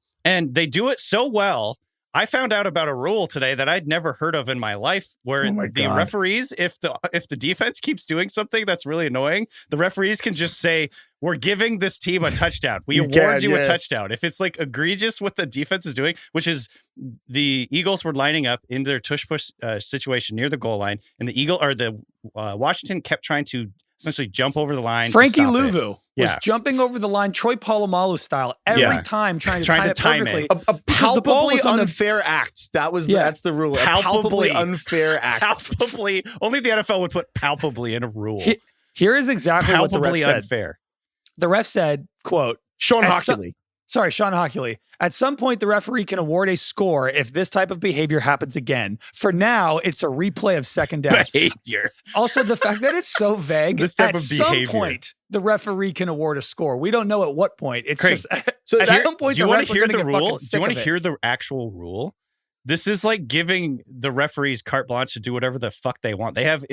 they do it so well. I found out about a rule today that I'd never heard of in my life, where the referees, if the defense keeps doing something that's really annoying, the referees can just say, we're giving this team a touchdown. We award you a touchdown. If it's like egregious what the defense is doing, which is the Eagles were lining up in their tush push situation near the goal line, and the Washington kept trying to essentially jump over the line. Frankie Luvu was jumping over the line, Troy Polamalu style, every time trying to time it perfectly. A palpably unfair act. That's the rule. Palpably unfair act. Palpably. Only the NFL would put palpably in a rule. Here is exactly what the ref said. Unfair. The ref said, quote, Sean Hockley. At some point, the referee can award a score if this type of behavior happens again. For now, it's a replay of second down. Behavior. Also, the fact that it's so vague, this type at of behavior. Some point, the referee can award a score. We don't know at what point. It's Craig, just so at some point, do you want to hear the rule? Do you want to hear the actual rule? This is like giving the referees carte blanche to do whatever the fuck they want. They have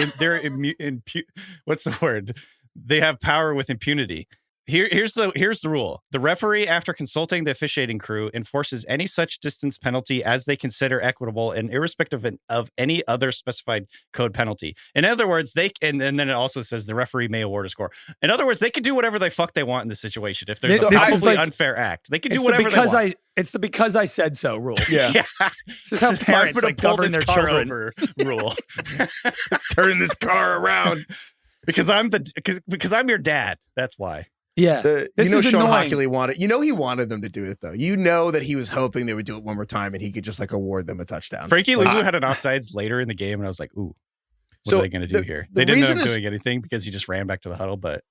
what's the word? They have power with impunity. Here's the rule. The referee, after consulting the officiating crew, enforces any such distance penalty as they consider equitable and irrespective of any other specified code penalty. In other words, and then it also says the referee may award a score. In other words, they can do whatever the fuck they want in this situation. If there's a probably unfair act, they can do whatever they want. It's the because I said so rule. Yeah. This is how parents govern their children. Over rule. Turn this car around. Because I'm your dad. That's why. Yeah, Sean Hockley wanted. He wanted them to do it though. You know that he was hoping they would do it one more time, and he could just like award them a touchdown. Frankie Luvu had an offsides later in the game, and I was like, "Ooh, what are they going to do here?" They didn't end up doing anything because he just ran back to the huddle. But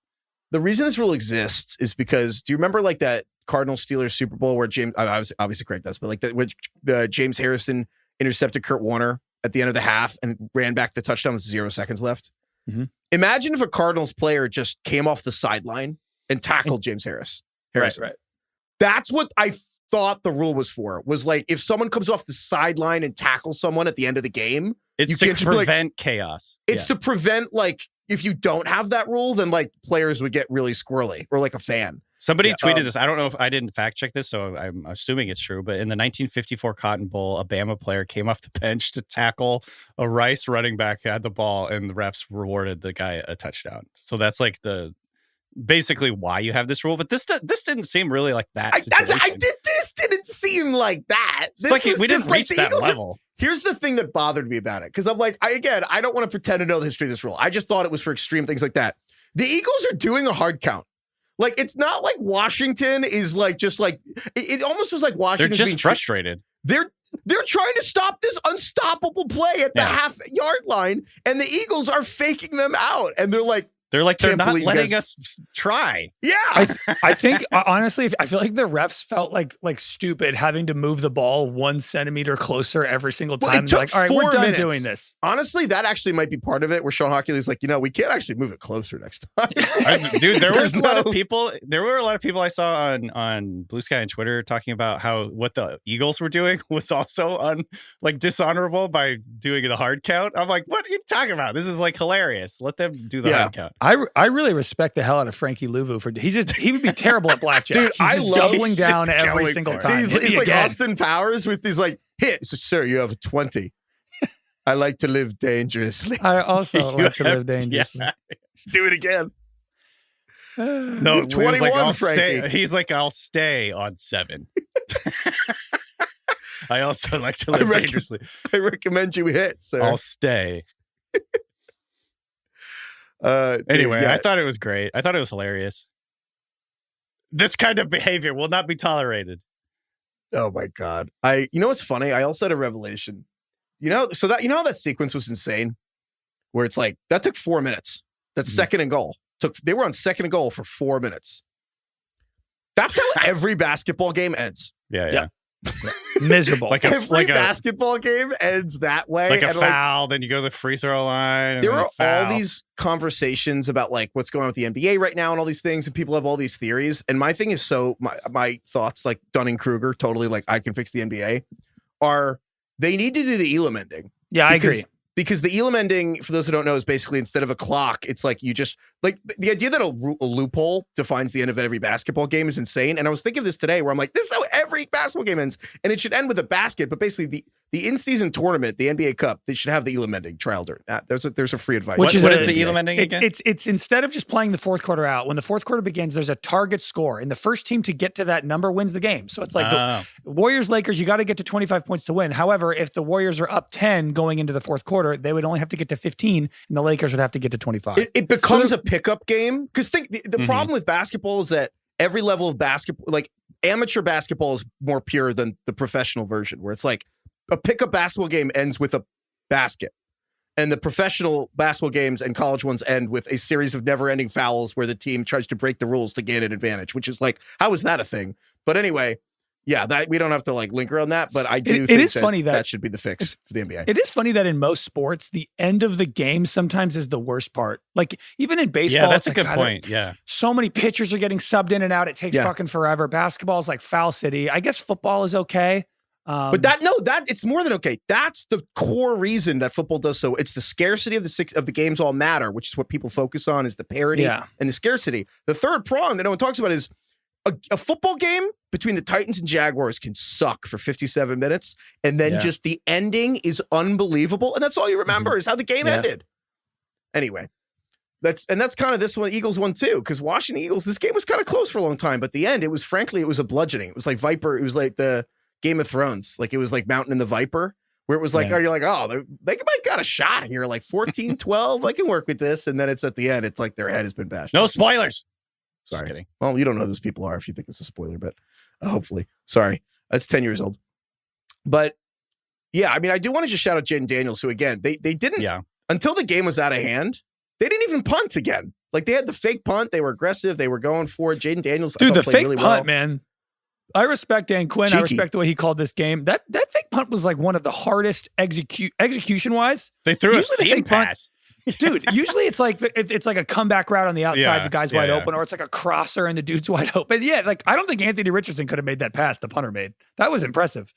the reason this rule exists is because do you remember like that Cardinals Steelers Super Bowl where James? Obviously correct us, but like that which James Harrison intercepted Kurt Warner at the end of the half and ran back the touchdown with 0 seconds left. Mm-hmm. Imagine if a Cardinals player just came off the sideline and tackled James Harrison. Right. That's what I thought the rule was for. Was like if someone comes off the sideline and tackles someone at the end of the game, it's to prevent chaos. It's to prevent like if you don't have that rule, then like players would get really squirrely or like a fan. Somebody tweeted this. I don't know if I didn't fact check this, so I'm assuming it's true. But in the 1954 Cotton Bowl, a Bama player came off the bench to tackle a Rice running back who had the ball, and the refs rewarded the guy a touchdown. So that's like basically why you have this rule, but this didn't seem really like that. This didn't seem like that. We didn't reach that level. Here's the thing that bothered me about it, because I'm like, I don't want to pretend to know the history of this rule. I just thought it was for extreme things like that. The Eagles are doing a hard count. Like, it's not like Washington is like just like it almost was like Washington. They're just frustrated. They're trying to stop this unstoppable play at the half-yard line, and the Eagles are faking them out, and they're not letting us try. Yeah. I think honestly, I feel like the refs felt like stupid having to move the ball 1 centimeter closer every single time. It took like, all right, we're done doing this. Honestly, that actually might be part of it, where Sean Hockley's like, we can't actually move it closer next time. Dude, there were a lot of people I saw on Blue Sky and Twitter talking about how what the Eagles were doing was also dishonorable by doing the hard count. I'm like, what are you talking about? This is like hilarious. Let them do the hard count. I really respect the hell out of Frankie Luvu for he would be terrible at blackjack. Dude, I love doubling down every single time. He's like Austin Powers with these like hit. So, sir, you have a 20. I like to live dangerously. I also like to live dangerously. Yeah. Let's do it again. No, 21, Frankie. He's like, I'll stay on 7. I also like to live dangerously. I recommend you hit, sir. I'll stay. Anyway, I thought it was great. I thought it was hilarious. This kind of behavior will not be tolerated. Oh my God. You know what's funny? I also had a revelation. That sequence was insane, where it's like, that took 4 minutes. That's second and goal. They were on second and goal for 4 minutes. That's how every basketball game ends. Yeah. Miserable. Every basketball game ends that way. Like a foul, then you go to the free throw line. There are all these conversations about like what's going on with the NBA right now and all these things, and people have all these theories. And my thing is, my thoughts, like Dunning-Kruger, totally like I can fix the NBA, are they need to do the Elam ending. Yeah, I agree. Because the Elam ending, for those who don't know, is basically instead of a clock, it's like you just like the idea that a loophole defines the end of every basketball game is insane. And I was thinking of this today where I'm like, this is how every basketball game ends. And it should end with a basket. But basically the in-season tournament, the NBA Cup, they should have the Elam ending trial during that. There's a free advice. What is the Elam ending again? It's instead of just playing the fourth quarter out, when the fourth quarter begins, there's a target score. And the first team to get to that number wins the game. So it's like the Warriors-Lakers, you got to get to 25 points to win. However, if the Warriors are up 10 going into the fourth quarter, they would only have to get to 15, and the Lakers would have to get to 25. It becomes a pickup game. Because the problem with basketball is that every level of basketball, like amateur basketball, is more pure than the professional version, where it's like a pickup basketball game ends with a basket. And the professional basketball games and college ones end with a series of never-ending fouls where the team tries to break the rules to gain an advantage, which is like, how is that a thing? But anyway, yeah, that we don't have to like linger on that, but I do think that should be the fix for the NBA. It is funny that in most sports, the end of the game sometimes is the worst part. Like even in baseball, that's a good point. Yeah, so many pitchers are getting subbed in and out. It takes fucking forever. Basketball is like foul city. I guess football is okay. But it's more than okay. That's the core reason that football does so. It's the scarcity of the games all matter, which is what people focus on, is the parity and the scarcity. The third prong that no one talks about is a football game between the Titans and Jaguars can suck for 57 minutes, and then just the ending is unbelievable, and that's all you remember is how the game ended. Anyway, that's kind of this one, Eagles one too, because Washington Eagles, this game was kind of close for a long time, but the end, it was a bludgeoning. It was like Viper. It was like the Game of Thrones. Like it was like Mountain and the Viper, where it was like, you're like, oh, they might got a shot here, like 14-12. I can work with this, and then it's at the end, it's like their head has been bashed. No spoilers. Sorry. Just kidding. Well, you don't know who those people are if you think it's a spoiler, but hopefully. Sorry. That's 10 years old. But yeah, I mean, I do want to just shout out Jaden Daniels, who again, they didn't, until the game was out of hand, they didn't even punt again. Like they had the fake punt. They were aggressive. They were going for it. Jaden Daniels, dude, the fake really punt, man. I respect Dan Quinn. Cheeky. I respect the way he called this game. That fake punt was like one of the hardest execution-wise. They threw a seam pass. Dude, usually it's like a comeback route on the outside, the guy's wide open, or it's like a crosser and the dude's wide open. Yeah, like I don't think Anthony Richardson could have made that pass the punter made. That was impressive.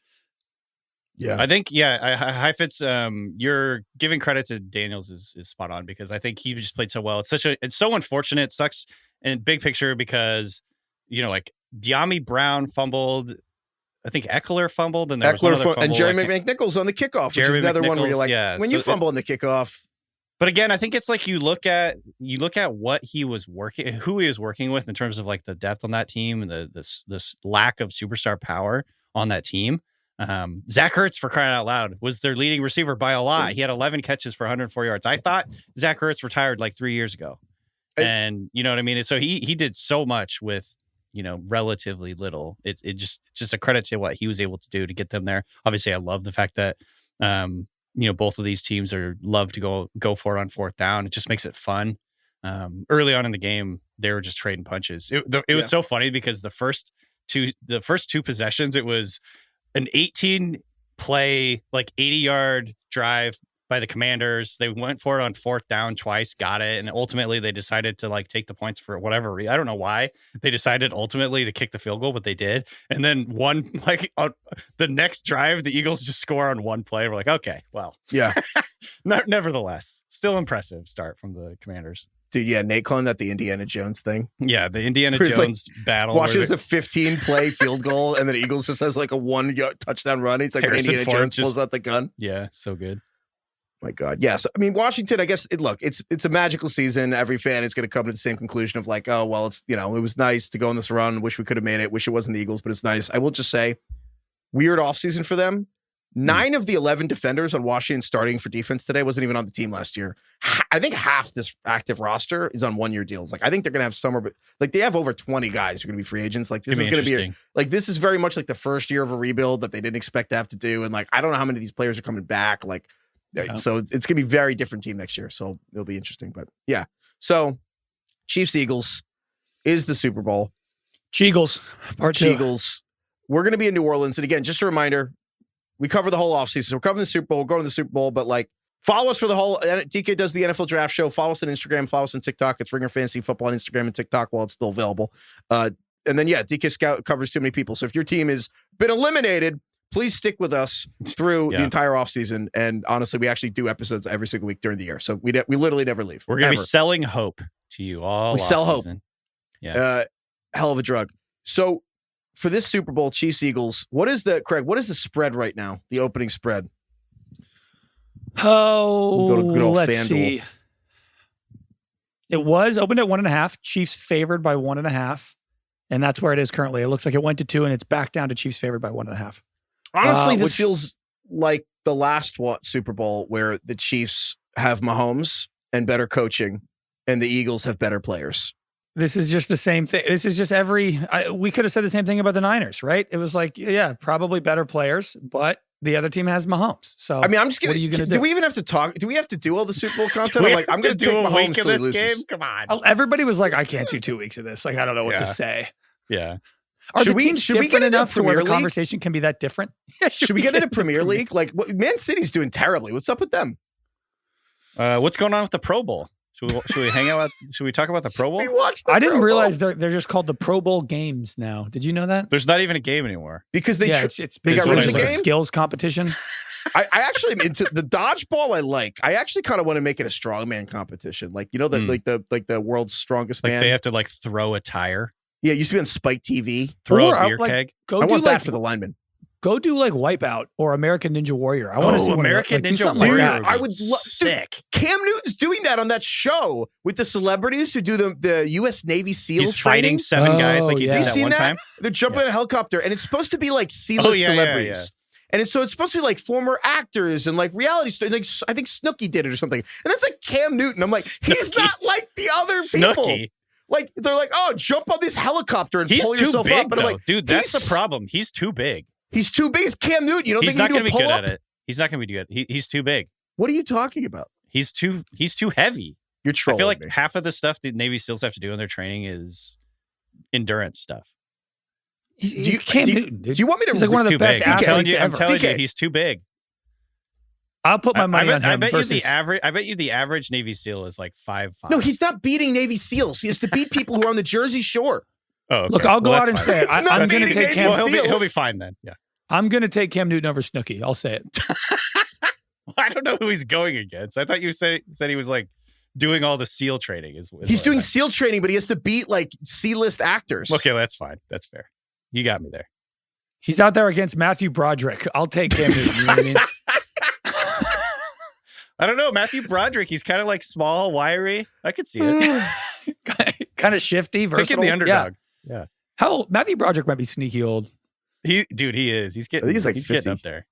Yeah, I think Heifetz, you're giving credit to Daniels is spot on, because I think he just played so well. It's so unfortunate. It sucks in big picture because like De'Ami Brown fumbled. I think Eckler fumbled, and there was another fumble. And Jeremy McNichols on the kickoff, which is another one where you're like, when you fumble on the kickoff. But again, I think it's like you look at what he was working, who he was working with in terms of like the depth on that team and this lack of superstar power on that team. Zach Ertz, for crying out loud, was their leading receiver by a lot. He had 11 catches for 104 yards. I thought Zach Ertz retired like 3 years ago, and you know what I mean. And so he did so much with relatively little. It's just a credit to what he was able to do to get them there. Obviously, I love the fact that both of these teams love to go for it on fourth down. It just makes it fun. Early on in the game, they were just trading punches. It was so funny because the first two possessions, it was an 18 play, like 80-yard drive by the Commanders. They went for it on fourth down twice, got it, and ultimately they decided to like take the points for whatever reason. I don't know why they decided ultimately to kick the field goal, but they did. And then the next drive, the Eagles just score on one play. We're like, okay, well, yeah. Nevertheless, still impressive start from the Commanders. Dude, yeah, Nate calling that the Indiana Jones thing. Yeah, the Indiana Jones battle. Washington's a 15-play field goal, and then the Eagles just has like a 1 touchdown run. It's like Harrison Indiana Jones pulls out the gun. Yeah, so good. My God. Yes. I mean, Washington, I guess, it's a magical season. Every fan is going to come to the same conclusion of like, oh, well, it's, it was nice to go on this run. Wish we could have made it. Wish it wasn't the Eagles, but it's nice. I will just say, weird offseason for them. 9 of the 11 defenders on Washington starting for defense today wasn't even on the team last year. I think half this active roster is on 1-year deals. Like, I think they're going to have somewhere, but like they have over 20 guys who are going to be free agents. Like, this is going to be like, this is very much like the first year of a rebuild that they didn't expect to have to do. And like, I don't know how many of these players are coming back. Like, so it's going to be a very different team next year. So it'll be interesting, but yeah. So Chiefs Eagles is the Super Bowl. Cheagles, part 2. Cheagles. We're going to be in New Orleans. And again, just a reminder, we cover the whole offseason. So we're covering the Super Bowl. We're going to the Super Bowl, but like, follow us for the whole. DK does the NFL Draft Show. Follow us on Instagram. Follow us on TikTok. It's Ringer Fantasy Football on Instagram and TikTok while it's still available. And then, yeah, DK Scout covers too many people. So if your team has been eliminated, please stick with us through the entire offseason. And honestly, we actually do episodes every single week during the year. So we literally never leave. We're going to be selling hope to you all. We sell hope. Yeah. Hell of a drug. So for this Super Bowl, Chiefs Eagles, what is the spread right now? The opening spread. Oh, go to good old let's FanDuel. See. It was opened at 1.5. Chiefs favored by 1.5, and that's where it is currently. It looks like it went to 2, and it's back down to Chiefs favored by 1.5. Honestly, this feels like the last Super Bowl where the Chiefs have Mahomes and better coaching, and the Eagles have better players. This is just the same thing. This is just we could have said the same thing about the Niners, right? It was like, yeah, probably better players, but the other team has Mahomes. So I mean, I'm just what are you going to do? Do we even have to talk? Do we have to do all the Super Bowl content? I'm going to take Mahomes till he loses. Game? Come on. Everybody was like, I can't do 2 weeks of this. Like, I don't know what to say. Yeah. Should we get enough to where the conversation can be that different? Should we get into Premier League? Like, Man City's doing terribly. What's up with them? What's going on with the Pro Bowl? Should we hang out? Should we talk about the Pro Bowl? I didn't realize they're just called the Pro Bowl games now. Did you know that? There's not even a game anymore because they got rid of the game. Skills competition. I actually am into the dodgeball. I actually kind of want to make it a strongman competition. Like, you know, the world's strongest man. They have to like throw a tire. Yeah, it used to be on Spike TV. Throw a beer keg. I want that for the linemen. Go do like Wipeout or American Ninja Warrior. I want to see American Ninja Warrior. I would love. Sick. Cam Newton's doing that on that show with the celebrities who do the U.S. Navy SEAL training. Fighting 7 guys like he did that one time. They're jumping in a helicopter, and it's supposed to be like C-list celebrities. And it's supposed to be like former actors and like reality stars. Like I think Snooki did it or something. And that's like Cam Newton. I'm like, he's not like the other people. Like they're like, oh, jump on this helicopter and pull yourself up. But I'm like, dude, that's the problem. He's too big. He's too big. He's Cam Newton. You don't think he's going to be good at it? He's not going to be good. He's too big. What are you talking about? He's too heavy. You're trolling. I feel like half of the stuff the Navy SEALs have to do in their training is endurance stuff. He's Cam Newton. Do you want me to? He's like one of the best athletes ever. I'm telling you, he's too big. I'll put my money on him. I bet you the average Navy SEAL is like 5'5". No, he's not beating Navy SEAls. He has to beat people who are on the Jersey Shore. Oh, okay. Look, I'll go out and say it. I'm going to take Cam. Well, he'll be fine then. Yeah. I'm going to take Cam Newton over Snooki. I'll say it. I don't know who he's going against. I thought you said he was like doing all the SEAL training. He's doing SEAL training, but he has to beat like C-list actors. Okay, that's fine. That's fair. You got me there. He's out there against Matthew Broderick. I'll take Cam Newton. You know what I mean? I don't know. Matthew Broderick, he's kind of like small, wiry. I could see it. Kind of shifty, versatile. Taking the underdog. Yeah. How old? Matthew Broderick might be sneaky old. He is. He's getting. He's getting up there.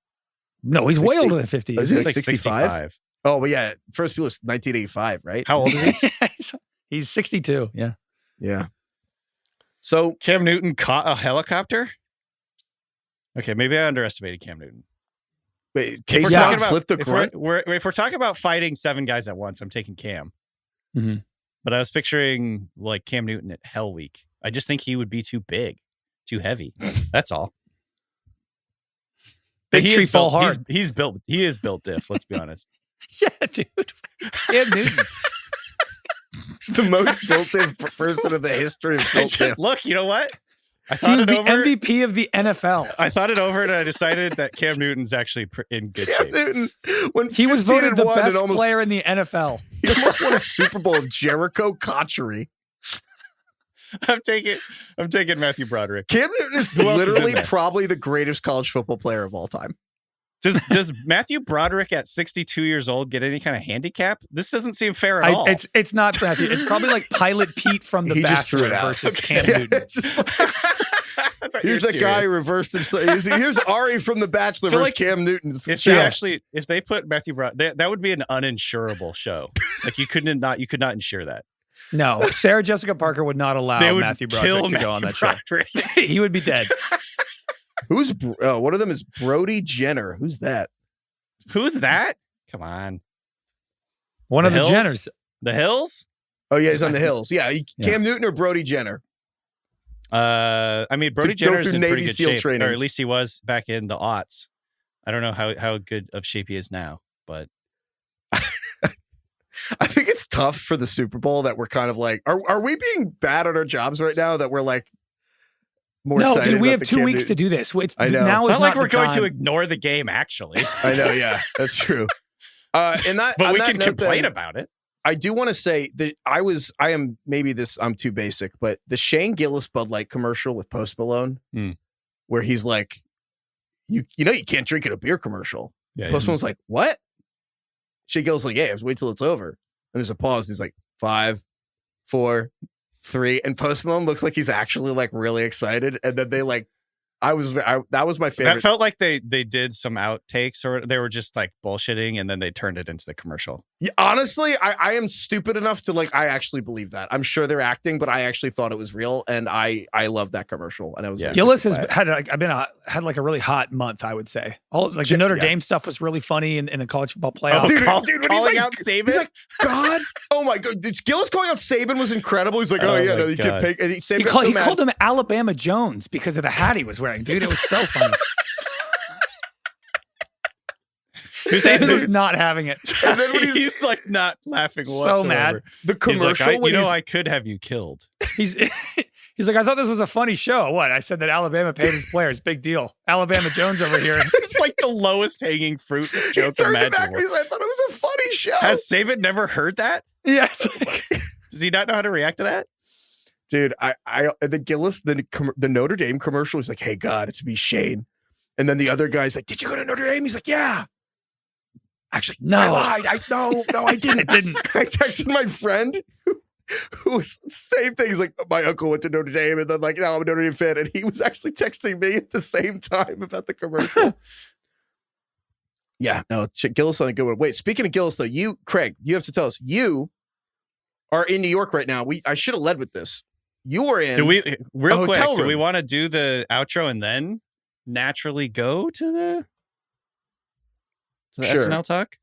No, he's 60. Way older than 50. Is he like 65? Oh, but yeah. First people was 1985, right? How old is he? He's 62. Yeah. Yeah. So Cam Newton caught a helicopter? Okay, maybe I underestimated Cam Newton. Wait, if we're talking about fighting 7 guys at once, I'm taking Cam. Mm-hmm. But I was picturing like Cam Newton at Hell Week. I just think he would be too big, too heavy. That's all. Big tree fall hard. He is built diff, let's be honest. Yeah, dude. Cam Newton. He's the most built diff person in the history of built diff. Look, you know what? I thought he was the MVP of the NFL. I thought it over and I decided that Cam Newton's actually in good shape. Newton, when he was voted the best player in the NFL. He almost won a Super Bowl of Jericho Cotchery. I'm taking Matthew Broderick. Cam Newton is literally probably the greatest college football player of all time. Does Matthew Broderick at 62 years old get any kind of handicap? This doesn't seem fair at all. It's not Matthew. It's probably like Pilot Pete from The Bachelor versus Cam Newton. Here's that guy who reversed himself. Here's Ari from The Bachelor versus Cam Newton. If they put Matthew Broderick, that would be an uninsurable show. Like you could not insure that. No, Sarah Jessica Parker would not allow Matthew Broderick to go on that show. He would be dead. One of them is Brody Jenner. Who's that? Who's that? Come on. One of the Jenners. The Hills? Oh, yeah, he's on the Hills. Yeah, Cam Newton or Brody Jenner? I mean, Brody Jenner's in Navy pretty good SEAL shape, training. or at least he was back in the aughts. I don't know how good of shape he is now, but I think it's tough for the Super Bowl that we're kind of like, are we being bad at our jobs right now that we're like more excited? No, dude, we have the 2 Cam weeks Newton? to do this. I know. It's not like we're going to ignore the game, actually. I know, yeah, that's true. But we can complain about it. I do want to say that I'm too basic, but the Shane Gillis Bud Light commercial with Post Malone, where he's like, you can't drink at a beer commercial. Yeah, Post Malone's like, what? Shane Gillis is like, yeah, just wait till it's over. And there's a pause. And he's like, 5, 4, 3. And Post Malone looks like he's actually like really excited. And then they like, that was my favorite. That felt like they did some outtakes, or they were just like bullshitting, and then they turned it into the commercial. Yeah, honestly, I am stupid enough to like, I actually believe that. I'm sure they're acting, but I actually thought it was real, and I love that commercial. And I was Gillis has had like a really hot month, I would say. All like the Notre Dame stuff was really funny in the college football playoff. Dude, when calling he's out Saban. He's like, God, oh my God, dude, Gillis calling out Saban was incredible. He's like, you can pick. And he called him Alabama Jones because of the hat he was wearing. Dude, it was so funny. Saban was not having it. And then when he's like not laughing whatsoever. So mad. The commercial, like, I could have you killed. He's like, I thought this was a funny show. What? I said that Alabama paid his players. Big deal. Alabama Jones over here. It's like the lowest hanging fruit joke imaginable. I thought it was a funny show. Has Saban never heard that? Yeah. Does he not know how to react to that? Dude, the Gillis, the Notre Dame commercial was like, hey, God, it's me, Shane. And then the other guy's like, did you go to Notre Dame? He's like, yeah. Actually, no, I lied. No, I didn't. I texted my friend who was same thing. He's like, my uncle went to Notre Dame, and then like, now I'm a Notre Dame fan. And he was actually texting me at the same time about the commercial. Yeah, no, Gillis on a good one. Wait, speaking of Gillis, though, Craig, you have to tell us, you are in New York right now. I should have led with this. You were in real quick, do we want to do the outro and then naturally go to the SNL talk?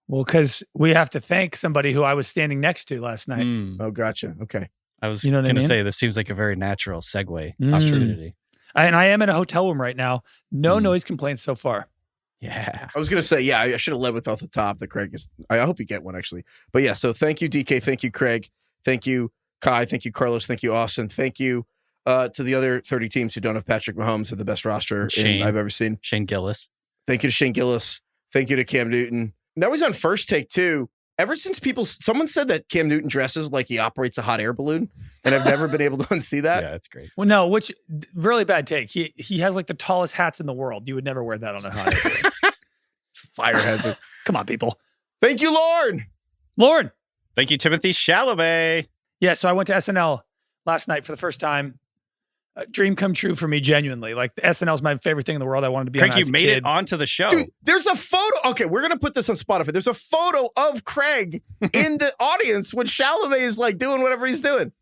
Well, because we have to thank somebody who I was standing next to last night. Oh, gotcha. Okay. I was going to say, this seems like a very natural segue opportunity. And I am in a hotel room right now. No noise complaints so far. Yeah. I was going to say, yeah, I should have led with off the top that Craig is. I hope you get one, actually. But yeah, so thank you, DK. Thank you, Craig. Thank you, Kai. Thank you, Carlos. Thank you, Austin. Thank you to the other 30 teams who don't have Patrick Mahomes, the best roster I've ever seen. Shane Gillis. Thank you to Shane Gillis. Thank you to Cam Newton. Now he's on First Take too. Ever since someone said that Cam Newton dresses like he operates a hot air balloon, and I've never been able to unsee that. Yeah, that's great. Well, no, which really bad take. He has like the tallest hats in the world. You would never wear that on a hot air balloon. It's a fire hazard. Come on, people. Thank you, Lauren. Thank you, Timothée Chalamet. Yeah, so I went to SNL last night for the first time. A dream come true for me, genuinely. Like, SNL is my favorite thing in the world. I wanted to be on. Craig, you made it onto the show. Dude, there's a photo. Okay, we're going to put this on Spotify. There's a photo of Craig in the audience when Chalamet is like doing whatever he's doing.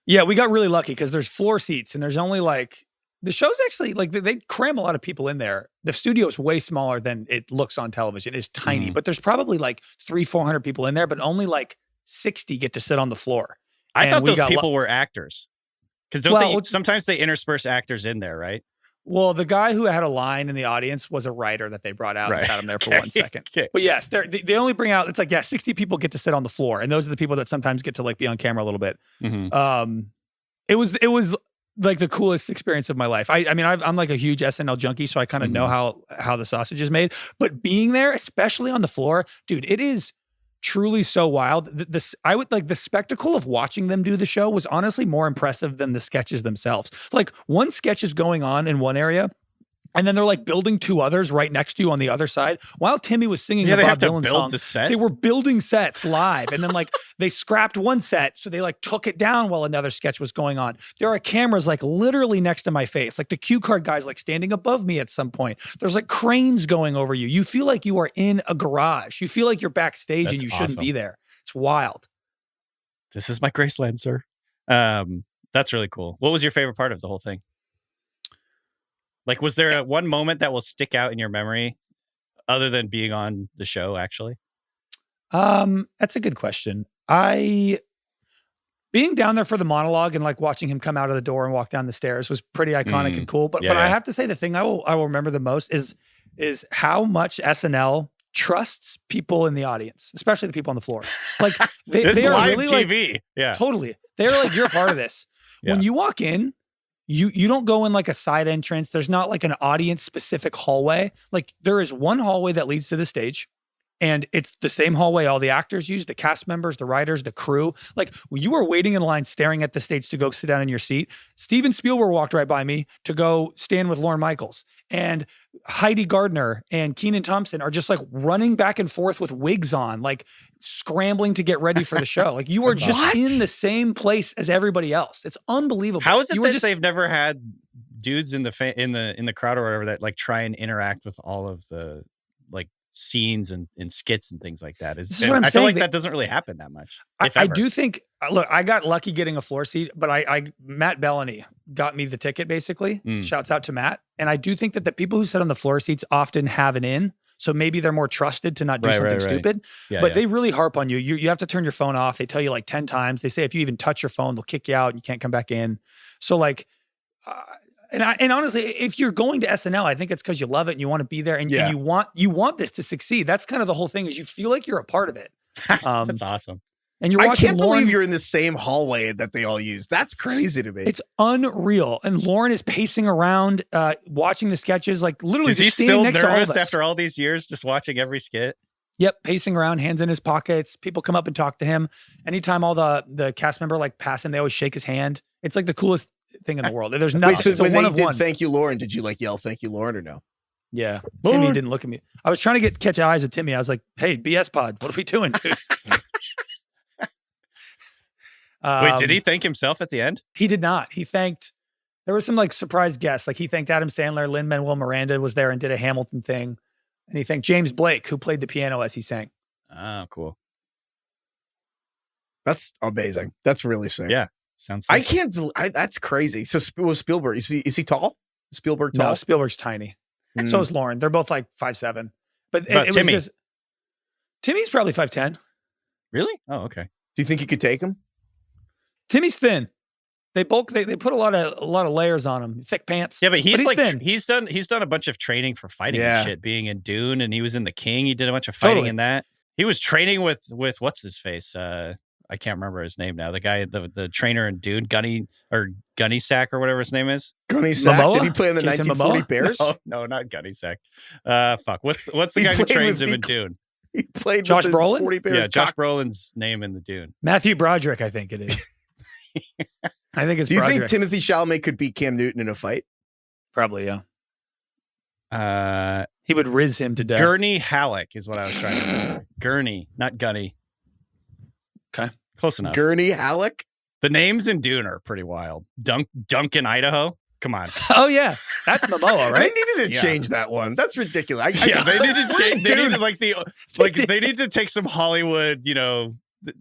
Yeah, we got really lucky because there's floor seats and there's only like, the show's actually like, they cram a lot of people in there. The studio is way smaller than it looks on television. It's tiny, but there's probably like 300-400 people in there, but only like 60 get to sit on the floor. I thought those people were actors. Because sometimes they intersperse actors in there, right? Well, the guy who had a line in the audience was a writer that they brought out and sat him there for 1 second. Okay. But yes, they only bring out, it's like, 60 people get to sit on the floor. And those are the people that sometimes get to like be on camera a little bit. Mm-hmm. It was like the coolest experience of my life. I mean, I'm like a huge SNL junkie, so I kind of know how the sausage is made. But being there, especially on the floor, dude, it is truly so wild. I would like the spectacle of watching them do the show was honestly more impressive than the sketches themselves. Like, one sketch is going on in one area, And then they're like building 2 others right next to you on the other side. While Timmy was singing the Bob Dylan song, the sets? they were building sets live. And then like they scrapped one set, so they like took it down while another sketch was going on. There are cameras like literally next to my face. Like the cue card guy's like standing above me at some point. There's like cranes going over you. You feel like you are in a garage. You feel like you're backstage and you shouldn't be there. It's wild. This is my Graceland, sir. That's really cool. What was your favorite part of the whole thing? Like, was there one moment that will stick out in your memory other than being on the show, actually? That's a good question. Being down there for the monologue and like watching him come out of the door and walk down the stairs was pretty iconic and cool. But I have to say the thing I will remember the most is how much SNL trusts people in the audience, especially the people on the floor. Like they are live really TV. Like, totally. They're like, you're a part of this. When you walk in, you don't go in like a side entrance. There's not like an audience specific hallway. Like there is one hallway that leads to the stage, and it's the same hallway all the actors use, the cast members, the writers, the crew. Like when you were waiting in line staring at the stage to go sit down in your seat, Steven Spielberg walked right by me to go stand with Lorne Michaels. And Heidi Gardner and Kenan Thompson are just like running back and forth with wigs on, like scrambling to get ready for the show. Like you are just in the same place as everybody else. It's unbelievable. How is it that they've never had dudes in the crowd or whatever that like try and interact with all of the like scenes and skits and things like that? I feel like that doesn't really happen that much. I do think, look, I got lucky getting a floor seat, but Matt Bellany got me the ticket basically. Shouts out to Matt. And I do think that the people who sit on the floor seats often have an in. So maybe they're more trusted to not do something stupid. But they really harp on you. You have to turn your phone off. They tell you like 10 times. They say if you even touch your phone, they'll kick you out and you can't come back in. So like, and honestly, if you're going to SNL, I think it's because you love it and you want to be there and you want this to succeed. That's kind of the whole thing is you feel like you're a part of it. That's awesome. And you're I watching can't Lorne, believe you're in the same hallway that they all use. That's crazy to me. It's unreal. And Lorne is pacing around, watching the sketches, like literally is he just standing still next to all of nervous us. after all these years, just watching every skit? Yep, pacing around, hands in his pockets. People come up and talk to him. Anytime all the cast member like pass him, they always shake his hand. It's like the coolest thing in the world. There's nothing. Wait, so it's a when one they of did one. Thank You, Lauren, did you like yell Thank You, Lauren, or no? Yeah. Lord. Timmy didn't look at me. I was trying to catch eyes with Timmy. I was like, hey, BS Pod, what are we doing, dude? Wait, did he thank himself at the end? He did not. He thanked, there was some like surprise guests. Like he thanked Adam Sandler, Lin-Manuel Miranda was there and did a Hamilton thing. And he thanked James Blake, who played the piano as he sang. Oh, cool. That's amazing. That's really sick. Yeah. Sounds sick. I can't, that's crazy. So was Spielberg, is he tall? Is Spielberg tall? No, Spielberg's tiny. So is Lauren. They're both like 5'7". But it was Timmy? just, Timmy's probably 5'10". Really? Oh, okay. Do you think you could take him? Timmy's thin. They put a lot of layers on him. Thick pants. Yeah, but he's like thin. he's done a bunch of training for fighting and shit, being in Dune, and he was in The King. He did a bunch of fighting in that. He was training with what's his face? I can't remember his name now. The guy, the trainer in Dune, Gunny Sack or whatever his name is. Gunny Sack? Momoa? Did he play in the Jason 1940 Momoa? Bears? No, not Gunny Sack. Fuck. What's the guy who trains him in Dune? He played Josh with the Brolin? 40 Bears. Yeah, Josh Brolin's name in the Dune. Matthew Broderick, I think it is. I think it's Do you Broderick. think Timothée Chalamet could beat Cam Newton in a fight? Probably, yeah. He would riz him to death. Gurney Halleck is what I was trying to remember. Gurney, not Gunny. Okay. Close enough. Gurney Halleck? The names in Dune are pretty wild. Duncan, Idaho. Come on. Oh, yeah. That's Momoa, right? They needed to change that one. That's ridiculous. They need to change. They need to take some Hollywood,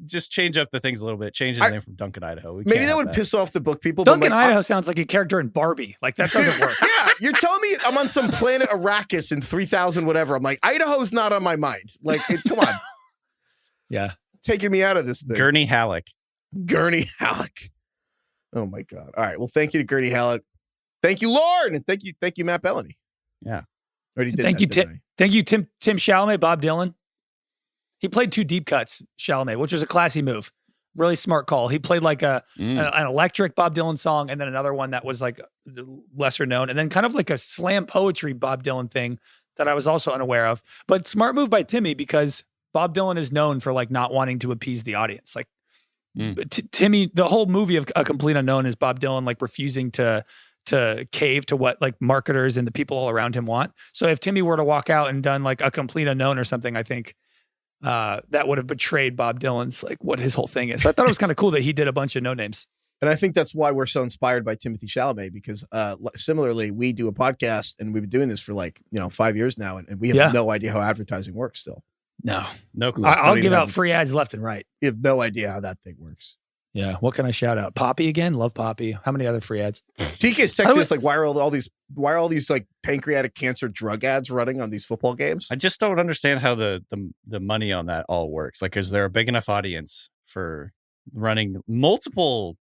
just change up the things a little bit. Change his name from Duncan, Idaho. Maybe that would piss off the book people. Duncan, Idaho sounds like a character in Barbie. Like, that doesn't work. Yeah, you're telling me I'm on some planet Arrakis in 3000 whatever. I'm like, Idaho's not on my mind. Like, come on. Yeah. Taking me out of this thing. Gurney Halleck. Gurney Halleck. Oh, my God. All right. Well, thank you to Gurney Halleck. Thank you, Lauren. And thank you, Matt Bellany. Yeah. Already did Thank that, you, didn't Thank you, Tim Chalamet, Bob Dylan. He played 2 deep cuts, Chalamet, which was a classy move. Really smart call. He played like an electric Bob Dylan song and then another one that was like lesser known and then kind of like a slam poetry Bob Dylan thing that I was also unaware of. But smart move by Timmy because Bob Dylan is known for like not wanting to appease the audience. Like Timmy, the whole movie of A Complete Unknown is Bob Dylan like refusing to to cave to what like marketers and the people all around him want. So if Timmy were to walk out and done like a complete unknown or something, I think that would have betrayed Bob Dylan's like what his whole thing is. So I thought it was kind of cool that he did a bunch of no names. And I think that's why we're so inspired by Timothée Chalamet, because similarly, we do a podcast and we've been doing this for 5 years now, and we have no idea how advertising works still. No clue. I'll give out free ads left and right. You have no idea how that thing works. Yeah. What can I shout out? Poppy again? Love Poppy. How many other free ads? TK's texting us like, why are all these like pancreatic cancer drug ads running on these football games? I just don't understand how the money on that all works. Like, is there a big enough audience for running multiple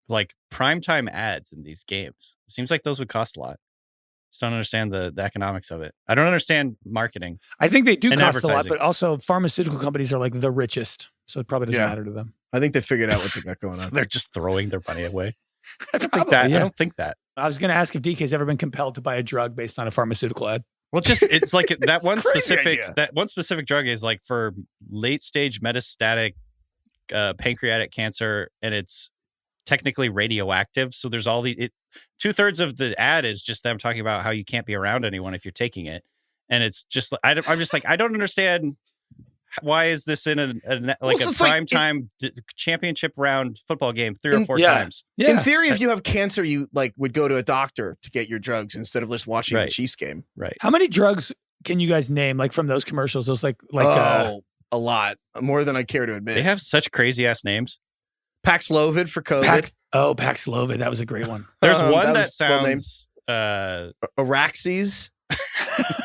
like primetime ads in these games? It seems like those would cost a lot. Just don't understand the economics of it. I don't understand marketing. I think they do cost a lot, but also pharmaceutical companies are like the richest, so it probably doesn't matter to them. I think they figured out what they got going on. So they're just throwing their money away. I don't think that. I was going to ask if DK's ever been compelled to buy a drug based on a pharmaceutical ad. Well, it's like that it's one specific drug is like for late stage metastatic pancreatic cancer, and it's technically radioactive. So there's all 2/3 of the ad is just them talking about how you can't be around anyone if you're taking it, and it's just I'm just like, I don't understand. Why is this in a primetime championship round football game 3 or 4 times? Yeah. In theory, if you have cancer, you would go to a doctor to get your drugs instead of just watching the Chiefs game. Right. How many drugs can you guys name like from those commercials? Those a lot more than I care to admit. They have such crazy ass names. Paxlovid for COVID. Paxlovid. That was a great one. There's one that sounds Araxes.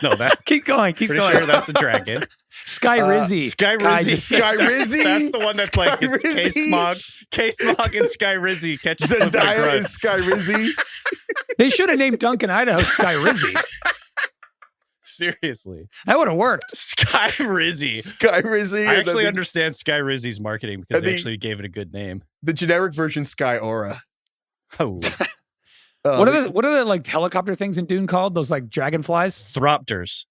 No, that keep going. Pretty sure that's a dragon. Skyrizzi. Skyrizzi. That's the one that's like it's K-Smog and Skyrizzi catches Zendaya is Skyrizzi. They should have named Duncan, Idaho Skyrizzi. Seriously. That would have worked. Skyrizzi. I actually understand Skyrizzi's marketing because they actually gave it a good name. The generic version, Sky Aura. Oh. What are the like helicopter things in Dune called? Those like dragonflies? Thropters.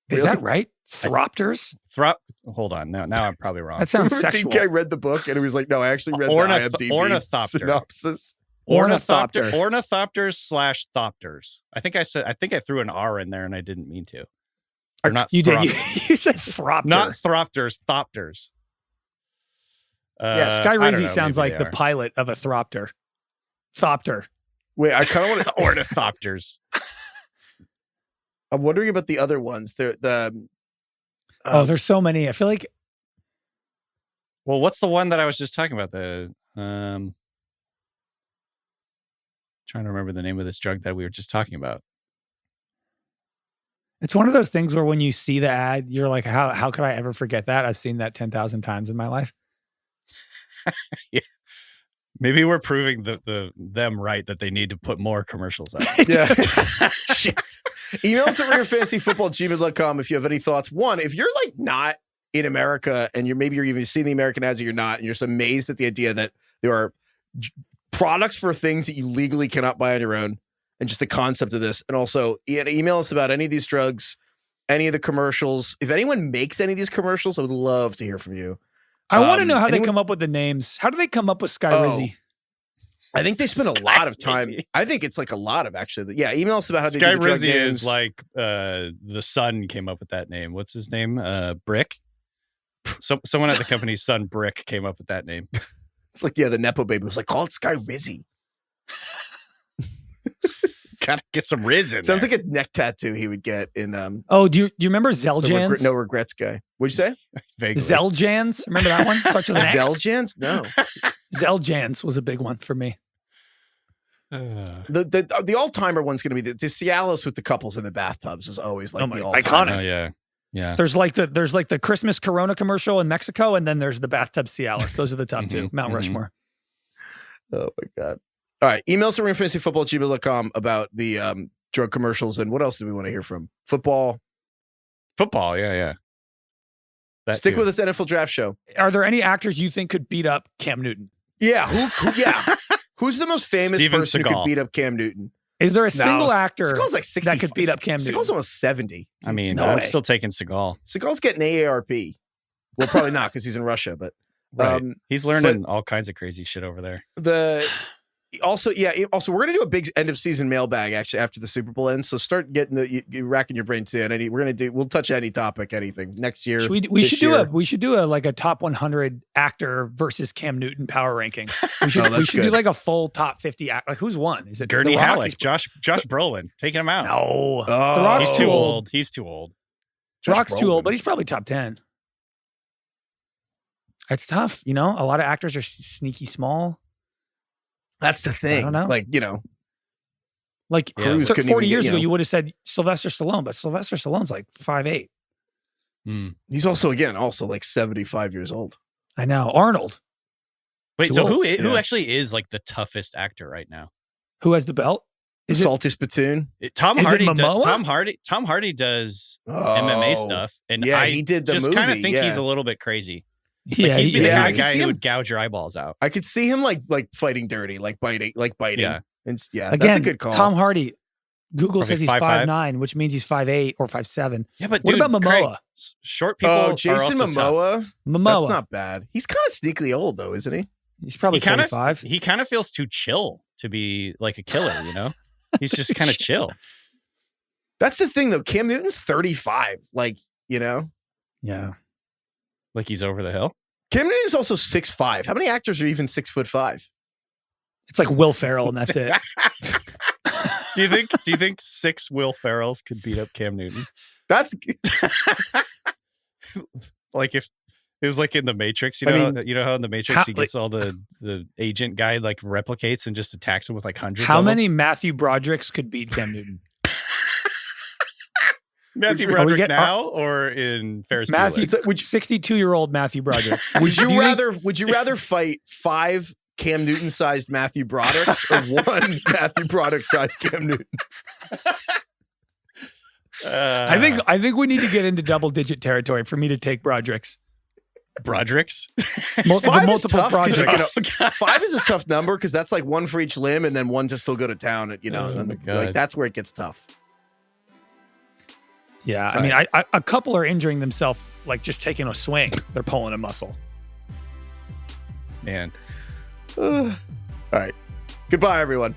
Is that right? Thropters? Hold on. Now I'm probably wrong. That sounds sexual. DK read the book and he was like, no, I actually read the IMDb synopsis. Ornithopters/thopters. I think I threw an R in there and I didn't mean to. Or not. You did. You said thropter. Not thropters. Thopters. Skyrizzi sounds like the pilot of a thropter. Thopter. Wait, I kind of want to ornithopters. I'm wondering about the other ones. There's so many. I feel like. Well, what's the one that I was just talking about? Trying to remember the name of this drug that we were just talking about. It's one of those things where when you see the ad, you're like, how could I ever forget that? I've seen that 10,000 times in my life. Yeah. Maybe we're proving them right that they need to put more commercials out. Yeah. Shit. Email us at ringerfantasyfootball@gmail.com if you have any thoughts. One, if you're like not in America and you're even seeing the American ads or you're not, and you're just amazed at the idea that there are products for things that you legally cannot buy on your own, and just the concept of this. And also email us about any of these drugs, any of the commercials. If anyone makes any of these commercials, I would love to hear from you. I want to know how they come up with the names. How do they come up with Skyrizzi? I think they spend a lot of time. I think it's like a lot of actually. Yeah, email us about how they do the drug names. Skyrizzi is like the son came up with that name. What's his name? Brick? Someone at the company's son, Brick, came up with that name. It's like, the Nepo baby was like, call it Skyrizzi. Gotta get some Riz in Sounds there. like a neck tattoo he would get in. Do you remember Zeljans? No regrets guy. What'd you say? Vaguely. Zeljans? Remember that one? Zeljans? No. Zeljans was a big one for me. The all-timer one's going to be the Cialis with the couples in the bathtubs is always like the all-timer. Iconic. Oh, yeah. There's like the Christmas Corona commercial in Mexico, and then there's the bathtub Cialis. Those are the top two. Mount Rushmore. Oh my God. All right. Emails to ringfantasyfootball@gmail.com about the drug commercials. And what else do we want to hear from? Football, yeah. Stick with us, NFL Draft Show. Are there any actors you think could beat up Cam Newton? Yeah. Who's the most famous Steven person who could beat up Cam Newton? Is there a single actor Seagal's like 60, that could beat up Cam Newton? Seagal's almost 70. I mean, I'm still taking Seagal. Seagal's getting AARP. Well, probably not because he's in Russia, but right. He's learning all kinds of crazy shit over there. Also, we're gonna do a big end of season mailbag actually after the Super Bowl ends. So start getting you racking your brains in. We'll touch any topic, anything next year. We should do a top 100 actor versus Cam Newton power ranking. We should do like a full top 50 act. Like who's won? Is it Gurney Halleck, Josh Brolin taking him out? No, The Rock's too old. He's too old. Rock's too old, but he's probably top 10. It's tough, a lot of actors are sneaky small. That's the thing. I don't know. Cruise 40 years ago, you would have said Sylvester Stallone, but Sylvester Stallone's like 5'8". He's also like 75 years old. I know. Arnold. Wait, so who actually is like the toughest actor right now? Who has the belt? Salty Spittoon. Tom Hardy does MMA stuff, and he did the movie. Just kind of think he's a little bit crazy. Yeah, he'd be the kind of guy who would gouge your eyeballs out. I could see him like fighting dirty, like biting. Yeah, and again, that's a good call. Tom Hardy. Google Probably says he's 5'9", which means he's 5'8" or 5'7". Yeah, but what about Momoa? Craig, short people. Oh, Jason Momoa. Momoa. That's not bad. He's kind of sneakily old though, isn't he? He's probably 45. He kind of feels too chill to be like a killer. He's just kind of chill. That's the thing though. Cam Newton's 35. Yeah. Like he's over the hill. Cam Newton's also 6'5". How many actors are even 6'5"? It's like Will Ferrell, and that's it. Do you think 6 Will Ferrells could beat up Cam Newton? That's like if it was like in the Matrix, you know how in the Matrix he gets all the agent guy like replicates and just attacks him with like hundreds. How many Matthew Broderick's could beat Cam Newton? Matthew Broderick now or in Ferris Matthew, Bueller? which 62-year-old Matthew Broderick? Would you rather fight 5 Cam Newton-sized Matthew Brodericks or 1 Matthew Broderick-sized Cam Newton? I think we need to get into double-digit territory for me to take Broderick's. Broderick's? 5 is tough. Broderick. 5 is a tough number because that's like 1 for each limb and then 1 to still go to town. That's where it gets tough. Yeah, I mean, a couple are injuring themselves, like just taking a swing. They're pulling a muscle. Man. All right. Goodbye, everyone.